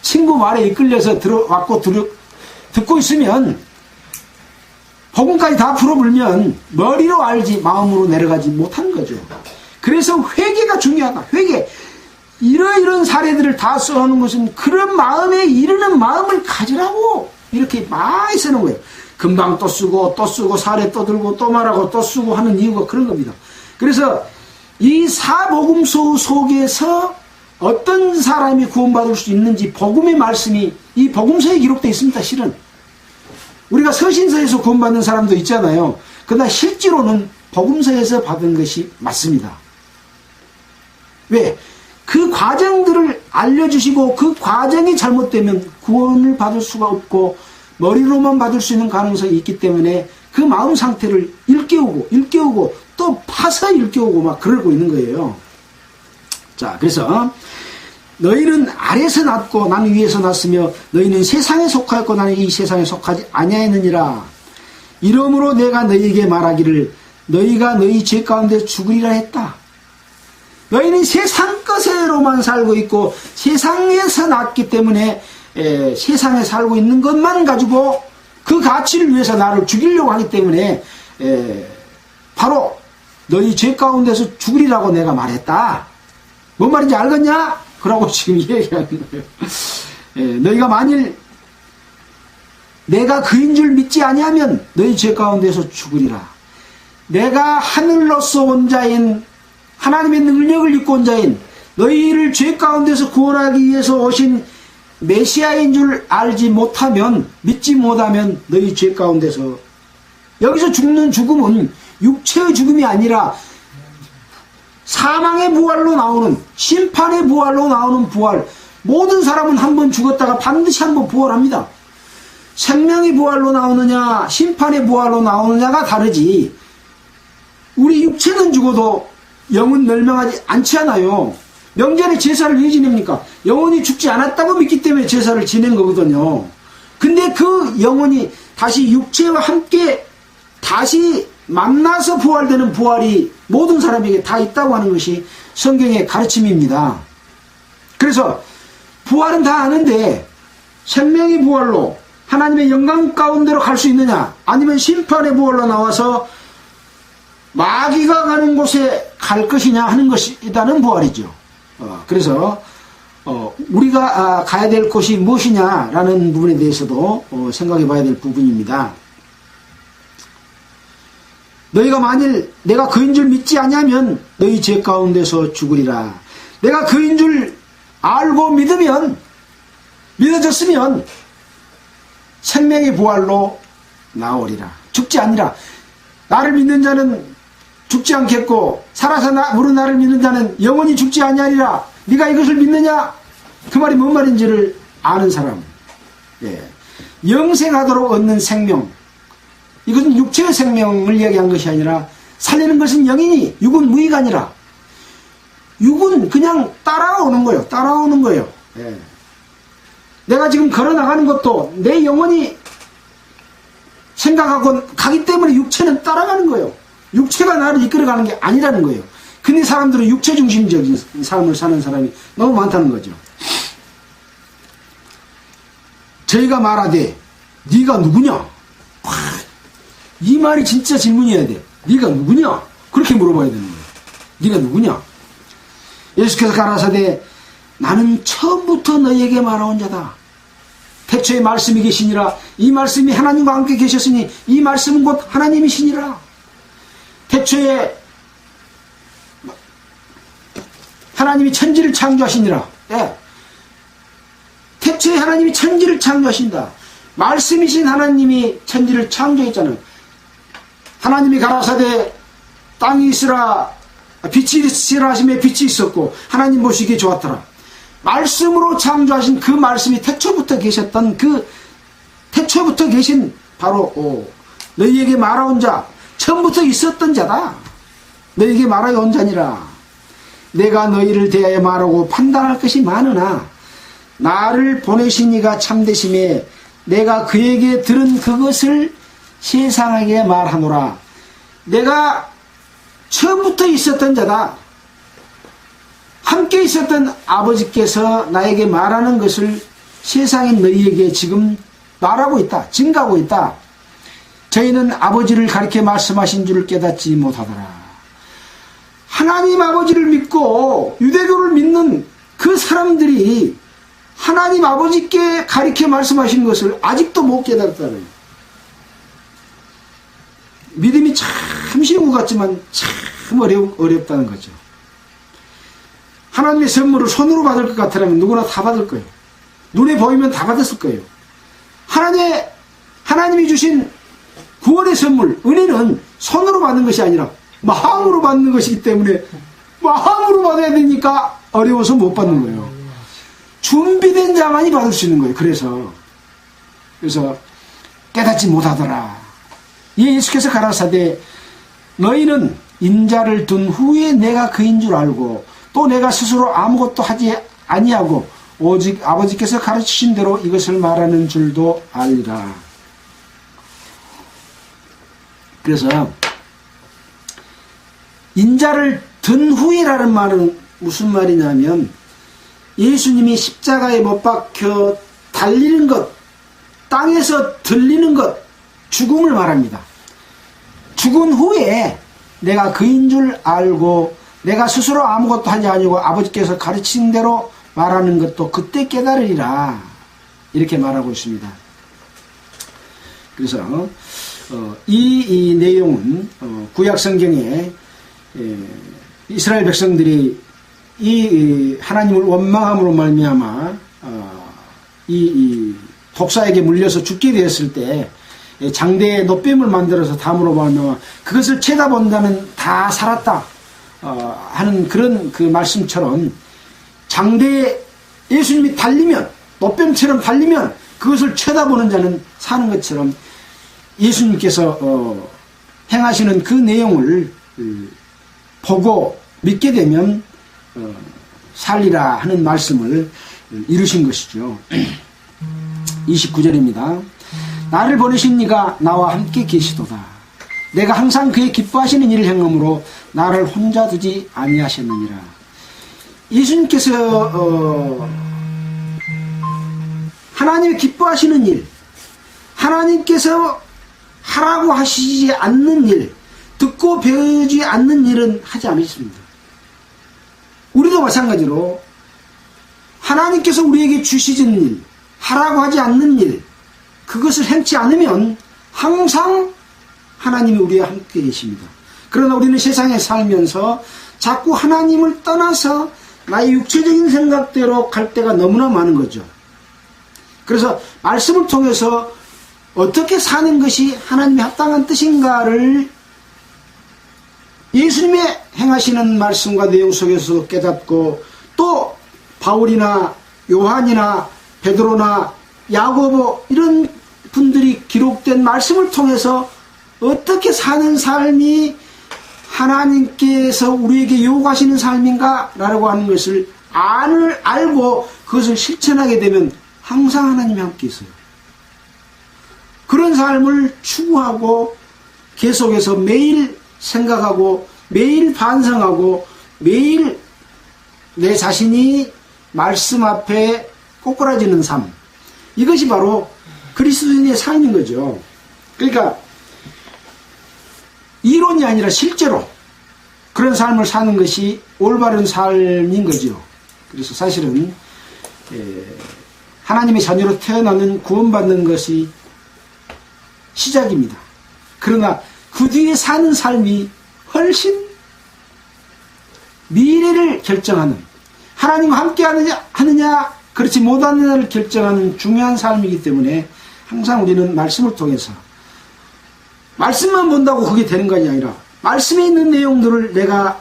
친구 말에 이끌려서 들어왔고 듣고 있으면 복음까지 다 풀어불면 머리로 알지 마음으로 내려가지 못하는 거죠. 그래서 회개가 중요하다. 회개. 이런 사례들을 다 써놓은 것은 그런 마음에 이르는 마음을 가지라고 이렇게 많이 쓰는 거예요. 금방 또 쓰고 사례 또 들고 또 말하고 또 쓰고 하는 이유가 그런 겁니다. 그래서 이 사복음서 속에서 어떤 사람이 구원받을 수 있는지 복음의 말씀이 이 복음서에 기록되어 있습니다. 실은 우리가 서신서에서 구원받는 사람도 있잖아요. 그러나 실제로는 복음서에서 받은 것이 맞습니다. 왜? 그 과정들을 알려주시고 그 과정이 잘못되면 구원을 받을 수가 없고 머리로만 받을 수 있는 가능성이 있기 때문에 그 마음 상태를 일깨우고 또 파서 일깨우고 막 그러고 있는 거예요. 자, 그래서 너희는 아래서 났고 나는 위에서 났으며 너희는 세상에 속하였고 나는 이 세상에 속하지 아니하였느니라. 이러므로 내가 너희에게 말하기를 너희가 너희 죄 가운데 죽으리라 했다. 너희는 세상 것으로만 살고 있고 세상에서 났기 때문에 세상에 살고 있는 것만 가지고 그 가치를 위해서 나를 죽이려고 하기 때문에 바로 너희 죄 가운데서 죽으리라고 내가 말했다. 뭔 말인지 알겠냐? 그러고 지금 얘기하는 거예요. 너희가 만일 내가 그인 줄 믿지 아니하면 너희 죄 가운데서 죽으리라. 내가 하늘로서 온 자인 하나님의 능력을 입고 온 자인 너희를 죄 가운데서 구원하기 위해서 오신 메시아인 줄 알지 못하면 믿지 못하면 너희 죄 가운데서 여기서 죽는 죽음은 육체의 죽음이 아니라 사망의 부활로 나오는 심판의 부활로 나오는 부활. 모든 사람은 한번 죽었다가 반드시 한번 부활합니다. 생명의 부활로 나오느냐 심판의 부활로 나오느냐가 다르지 우리 육체는 죽어도 영은 멸망하지 않지 않아요. 명절에 제사를 왜 지냅니까? 영혼이 죽지 않았다고 믿기 때문에 제사를 지낸 거거든요. 근데 그 영혼이 다시 육체와 함께 다시 만나서 부활되는 부활이 모든 사람에게 다 있다고 하는 것이 성경의 가르침입니다. 그래서 부활은 다 아는데 생명의 부활로 하나님의 영광 가운데로 갈 수 있느냐 아니면 심판의 부활로 나와서 마귀가 가는 곳에 갈 것이냐 하는 것이라는 부활이죠. 그래서 우리가 가야 될 곳이 무엇이냐라는 부분에 대해서도 생각해 봐야 될 부분입니다. 너희가 만일 내가 그인 줄 믿지 아니하면 너희 죄 가운데서 죽으리라. 내가 그인 줄 알고 믿어졌으면 생명의 부활로 나오리라. 죽지 아니라. 나를 믿는 자는 죽지 않겠고 살아서 우리 나를 믿는 자는 영원히 죽지 아니하리라. 네가 이것을 믿느냐? 그 말이 뭔 말인지를 아는 사람. 영생하도록 얻는 생명. 이것은 육체의 생명을 이야기한 것이 아니라 살리는 것은 영이니 육은 무의가 아니라 육은 그냥 따라오는 거예요. 내가 지금 걸어나가는 것도 내 영혼이 생각하고 가기 때문에 육체는 따라가는 거예요. 육체가 나를 이끌어가는 게 아니라는 거예요. 근데 사람들은 육체 중심적인 삶을 사는 사람이 너무 많다는 거죠. 저희가 말하되 네가 누구냐? 이 말이 진짜 질문이어야 돼. 네가 누구냐? 그렇게 물어봐야 되는 거예요. 네가 누구냐? 예수께서 가라사대 나는 처음부터 너희에게 말하온 자다. 태초에 말씀이 계시니라. 이 말씀이 하나님과 함께 계셨으니 이 말씀은 곧 하나님이시니라. 태초에 하나님이 천지를 창조하시니라. 태초에 하나님이 천지를 창조하신다. 말씀이신 하나님이 천지를 창조했잖아요. 하나님이 가라사대 땅이 있으라 빛이 있으라 하심에 빛이 있었고 하나님 보시기에 좋았더라. 말씀으로 창조하신 그 말씀이 태초부터 계셨던 그 태초부터 계신 바로 너희에게 말하온 자 처음부터 있었던 자다. 너희에게 말하여 온 자니라. 내가 너희를 대하여 말하고 판단할 것이 많으나 나를 보내신 이가 참되심에 내가 그에게 들은 그것을 세상에게 말하노라. 내가 처음부터 있었던 자다. 함께 있었던 아버지께서 나에게 말하는 것을 세상에 너희에게 지금 말하고 있다. 증가하고 있다. 저희는 아버지를 가리켜 말씀하신 줄을 깨닫지 못하더라. 하나님 아버지를 믿고 유대교를 믿는 그 사람들이 하나님 아버지께 가리켜 말씀하신 것을 아직도 못 깨달았다는 거예요. 믿음이 참 쉬운 것 같지만 참 어렵다는 거죠. 하나님의 선물을 손으로 받을 것 같으면 누구나 다 받을 거예요. 눈에 보이면 다 받았을 거예요. 하나님이 주신 구원의 선물, 은혜는 손으로 받는 것이 아니라 마음으로 받는 것이기 때문에 마음으로 받아야 되니까 어려워서 못 받는 거예요. 준비된 자만이 받을 수 있는 거예요. 그래서 깨닫지 못하더라. 예수께서 가라사대 너희는 인자를 둔 후에 내가 그인 줄 알고 또 내가 스스로 아무것도 하지 아니하고 오직 아버지께서 가르치신 대로 이것을 말하는 줄도 알리라. 그래서 인자를 든 후에라는 말은 무슨 말이냐면 예수님이 십자가에 못 박혀 달리는 것, 땅에서 들리는 것, 죽음을 말합니다. 죽은 후에 내가 그인 줄 알고 내가 스스로 아무것도 하지 아니고 아버지께서 가르친 대로 말하는 것도 그때 깨달으리라. 이렇게 말하고 있습니다. 그래서 이 내용은 구약 성경에 이스라엘 백성들이 이 하나님을 원망함으로 말미암아 이 독사에게 물려서 죽게 되었을 때 장대에 놋뱀을 만들어서 담으로 말미암아 그것을 쳐다본다면 다 살았다 하는 그런 그 말씀처럼 장대에 예수님이 달리면 놋뱀처럼 달리면 그것을 쳐다보는 자는 사는 것처럼 예수님께서 행하시는 그 내용을 보고 믿게 되면 살리라 하는 말씀을 이루신 것이죠. 29절입니다. 나를 보내신 이가 나와 함께 계시도다. 내가 항상 그의 기뻐하시는 일을 행함으로 나를 혼자 두지 아니하셨느니라. 예수님께서 하나님의 기뻐하시는 일, 하나님께서 하라고 하시지 않는 일, 듣고 배우지 않는 일은 하지 않으십니다. 우리도 마찬가지로 하나님께서 우리에게 주시는 일, 하라고 하지 않는 일, 그것을 행치 않으면 항상 하나님이 우리와 함께 계십니다. 그러나 우리는 세상에 살면서 자꾸 하나님을 떠나서 나의 육체적인 생각대로 갈 때가 너무나 많은 거죠. 그래서 말씀을 통해서 어떻게 사는 것이 하나님의 합당한 뜻인가를 예수님의 행하시는 말씀과 내용 속에서 깨닫고 또 바울이나 요한이나 베드로나 야고보 이런 분들이 기록된 말씀을 통해서 어떻게 사는 삶이 하나님께서 우리에게 요구하시는 삶인가 라고 하는 것을 알고 그것을 실천하게 되면 항상 하나님이 함께 있어요. 그런 삶을 추구하고 계속해서 매일 생각하고 매일 반성하고 매일 내 자신이 말씀 앞에 꼬꾸라지는 삶, 이것이 바로 그리스도인의 삶인 거죠. 그러니까 이론이 아니라 실제로 그런 삶을 사는 것이 올바른 삶인 거죠. 그래서 사실은 하나님의 자녀로 태어나는 구원받는 것이 시작입니다. 그러나 그 뒤에 사는 삶이 훨씬 미래를 결정하는, 하나님과 함께 하느냐 그렇지 못하느냐를 결정하는 중요한 삶이기 때문에 항상 우리는 말씀을 통해서 말씀만 본다고 그게 되는 것이 아니라 말씀에 있는 내용들을 내가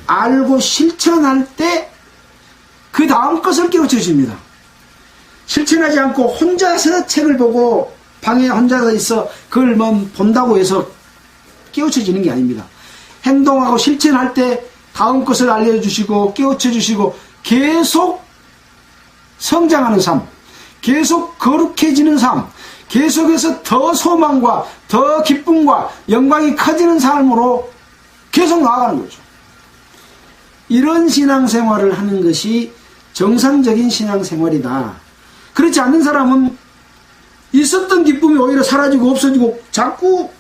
알고 실천할 때 그 다음 것을 깨우쳐 줍니다. 실천하지 않고 혼자서 책을 보고 방에 혼자서 있어 그걸 본다고 해서 깨우쳐지는 게 아닙니다. 행동하고 실천할 때 다음 것을 알려주시고 깨우쳐주시고 계속 성장하는 삶, 계속 거룩해지는 삶, 계속해서 더 소망과 더 기쁨과 영광이 커지는 삶으로 계속 나아가는 거죠. 이런 신앙생활을 하는 것이 정상적인 신앙생활이다. 그렇지 않는 사람은 있었던 기쁨이 오히려 사라지고 없어지고 자꾸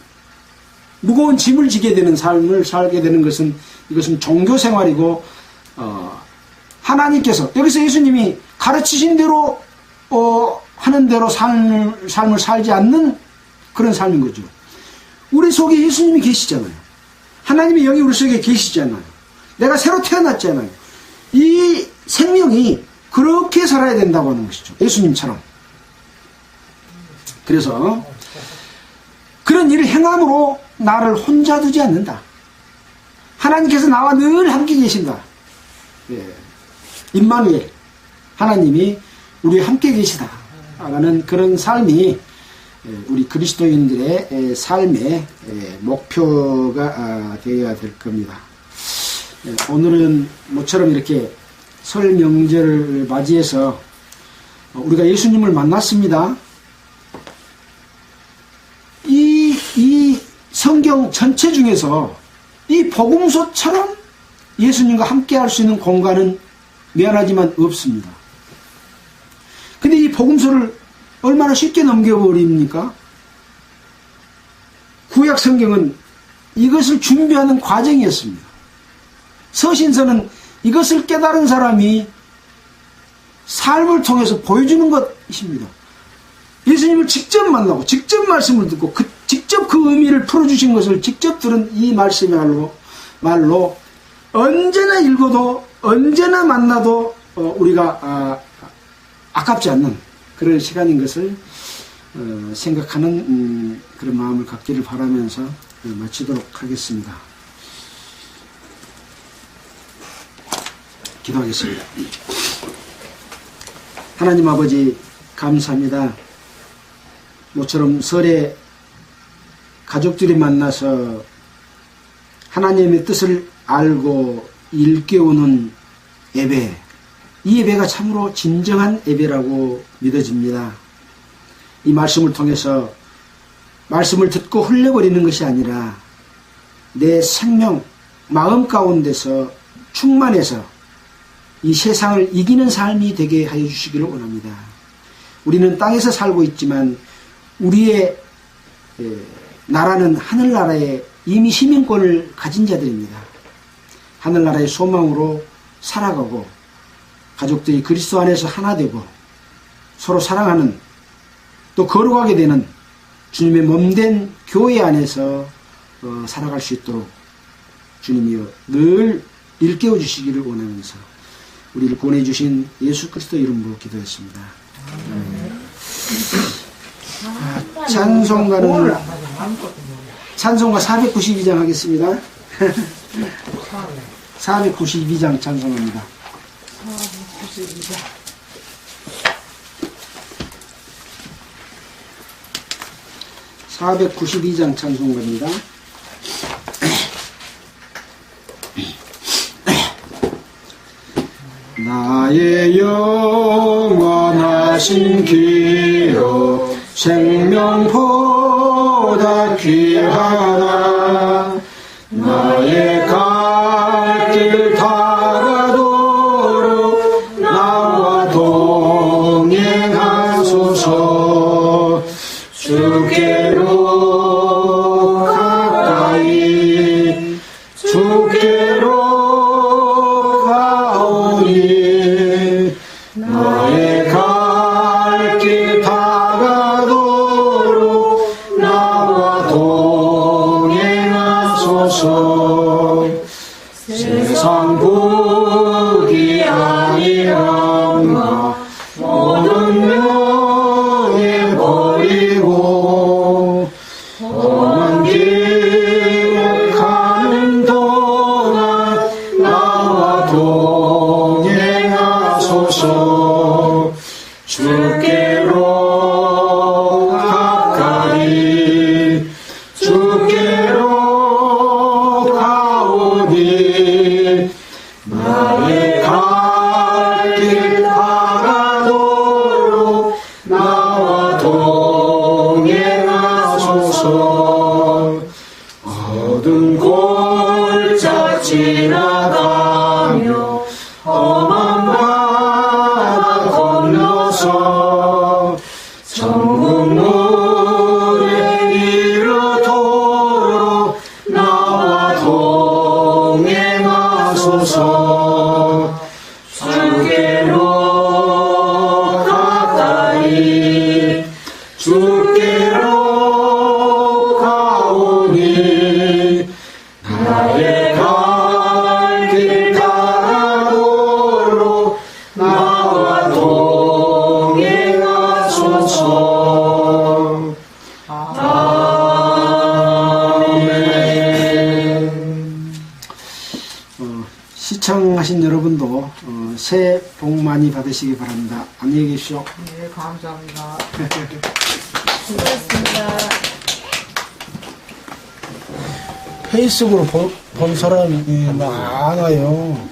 무거운 짐을 지게 되는 삶을 살게 되는 것은 이것은 종교생활이고 하나님께서 여기서 예수님이 가르치신 대로 하는 대로 삶을 살지 않는 그런 삶인 거죠. 우리 속에 예수님이 계시잖아요. 하나님의 영이 우리 속에 계시잖아요. 내가 새로 태어났잖아요. 이 생명이 그렇게 살아야 된다고 하는 것이죠. 예수님처럼. 그래서 그런 일을 행함으로 나를 혼자 두지 않는다. 하나님께서 나와 늘 함께 계신다. 임마누엘, 하나님이 우리와 함께 계시다 라는 그런 삶이 우리 그리스도인들의 삶의 목표가 되어야 될 겁니다. 오늘은 모처럼 이렇게 설 명절을 맞이해서 우리가 예수님을 만났습니다. 이 성경 전체 중에서 이 복음서처럼 예수님과 함께 할 수 있는 공간은 미안하지만 없습니다. 근데 이 복음서를 얼마나 쉽게 넘겨버립니까? 구약 성경은 이것을 준비하는 과정이었습니다. 서신서는 이것을 깨달은 사람이 삶을 통해서 보여주는 것입니다. 예수님을 직접 만나고 직접 말씀을 듣고 직접 그 의미를 풀어주신 것을 직접 들은 이 말씀의 말로 언제나 읽어도 언제나 만나도 우리가 아깝지 않는 그런 시간인 것을 생각하는 그런 마음을 갖기를 바라면서 마치도록 하겠습니다. 기도하겠습니다. 하나님 아버지 감사합니다. 모처럼 설에 가족들이 만나서 하나님의 뜻을 알고 일깨우는 예배, 이 예배가 참으로 진정한 예배라고 믿어집니다. 이 말씀을 통해서 말씀을 듣고 흘려버리는 것이 아니라 내 생명, 마음 가운데서 충만해서 이 세상을 이기는 삶이 되게 하여 주시기를 원합니다. 우리는 땅에서 살고 있지만 우리의 나라는 하늘나라에 이미 시민권을 가진 자들입니다. 하늘나라의 소망으로 살아가고 가족들이 그리스도 안에서 하나 되고 서로 사랑하는 또 거룩하게 되는 주님의 몸된 교회 안에서 살아갈 수 있도록 주님이여 늘 일깨워 주시기를 원하면서 우리를 보내주신 예수 그리스도 이름으로 기도했습니다. 찬송가 492장 하겠습니다. 492장 찬송합니다. 492장 찬송가입니다. 나의 영원하신 기요 생명보다 귀하다. 나의 갈 길 다가도록 나와 동행하소서. 주께로 가까이 주께로 가오니 너의 갈 길 다가도록 나와 동행하소서. 시청하신 여러분도 새해 복 많이 받으시기 바랍니다. 안녕히 계십시오. 네, 감사합니다. 수고하셨습니다. 페이스북으로 본 사람이 많아요.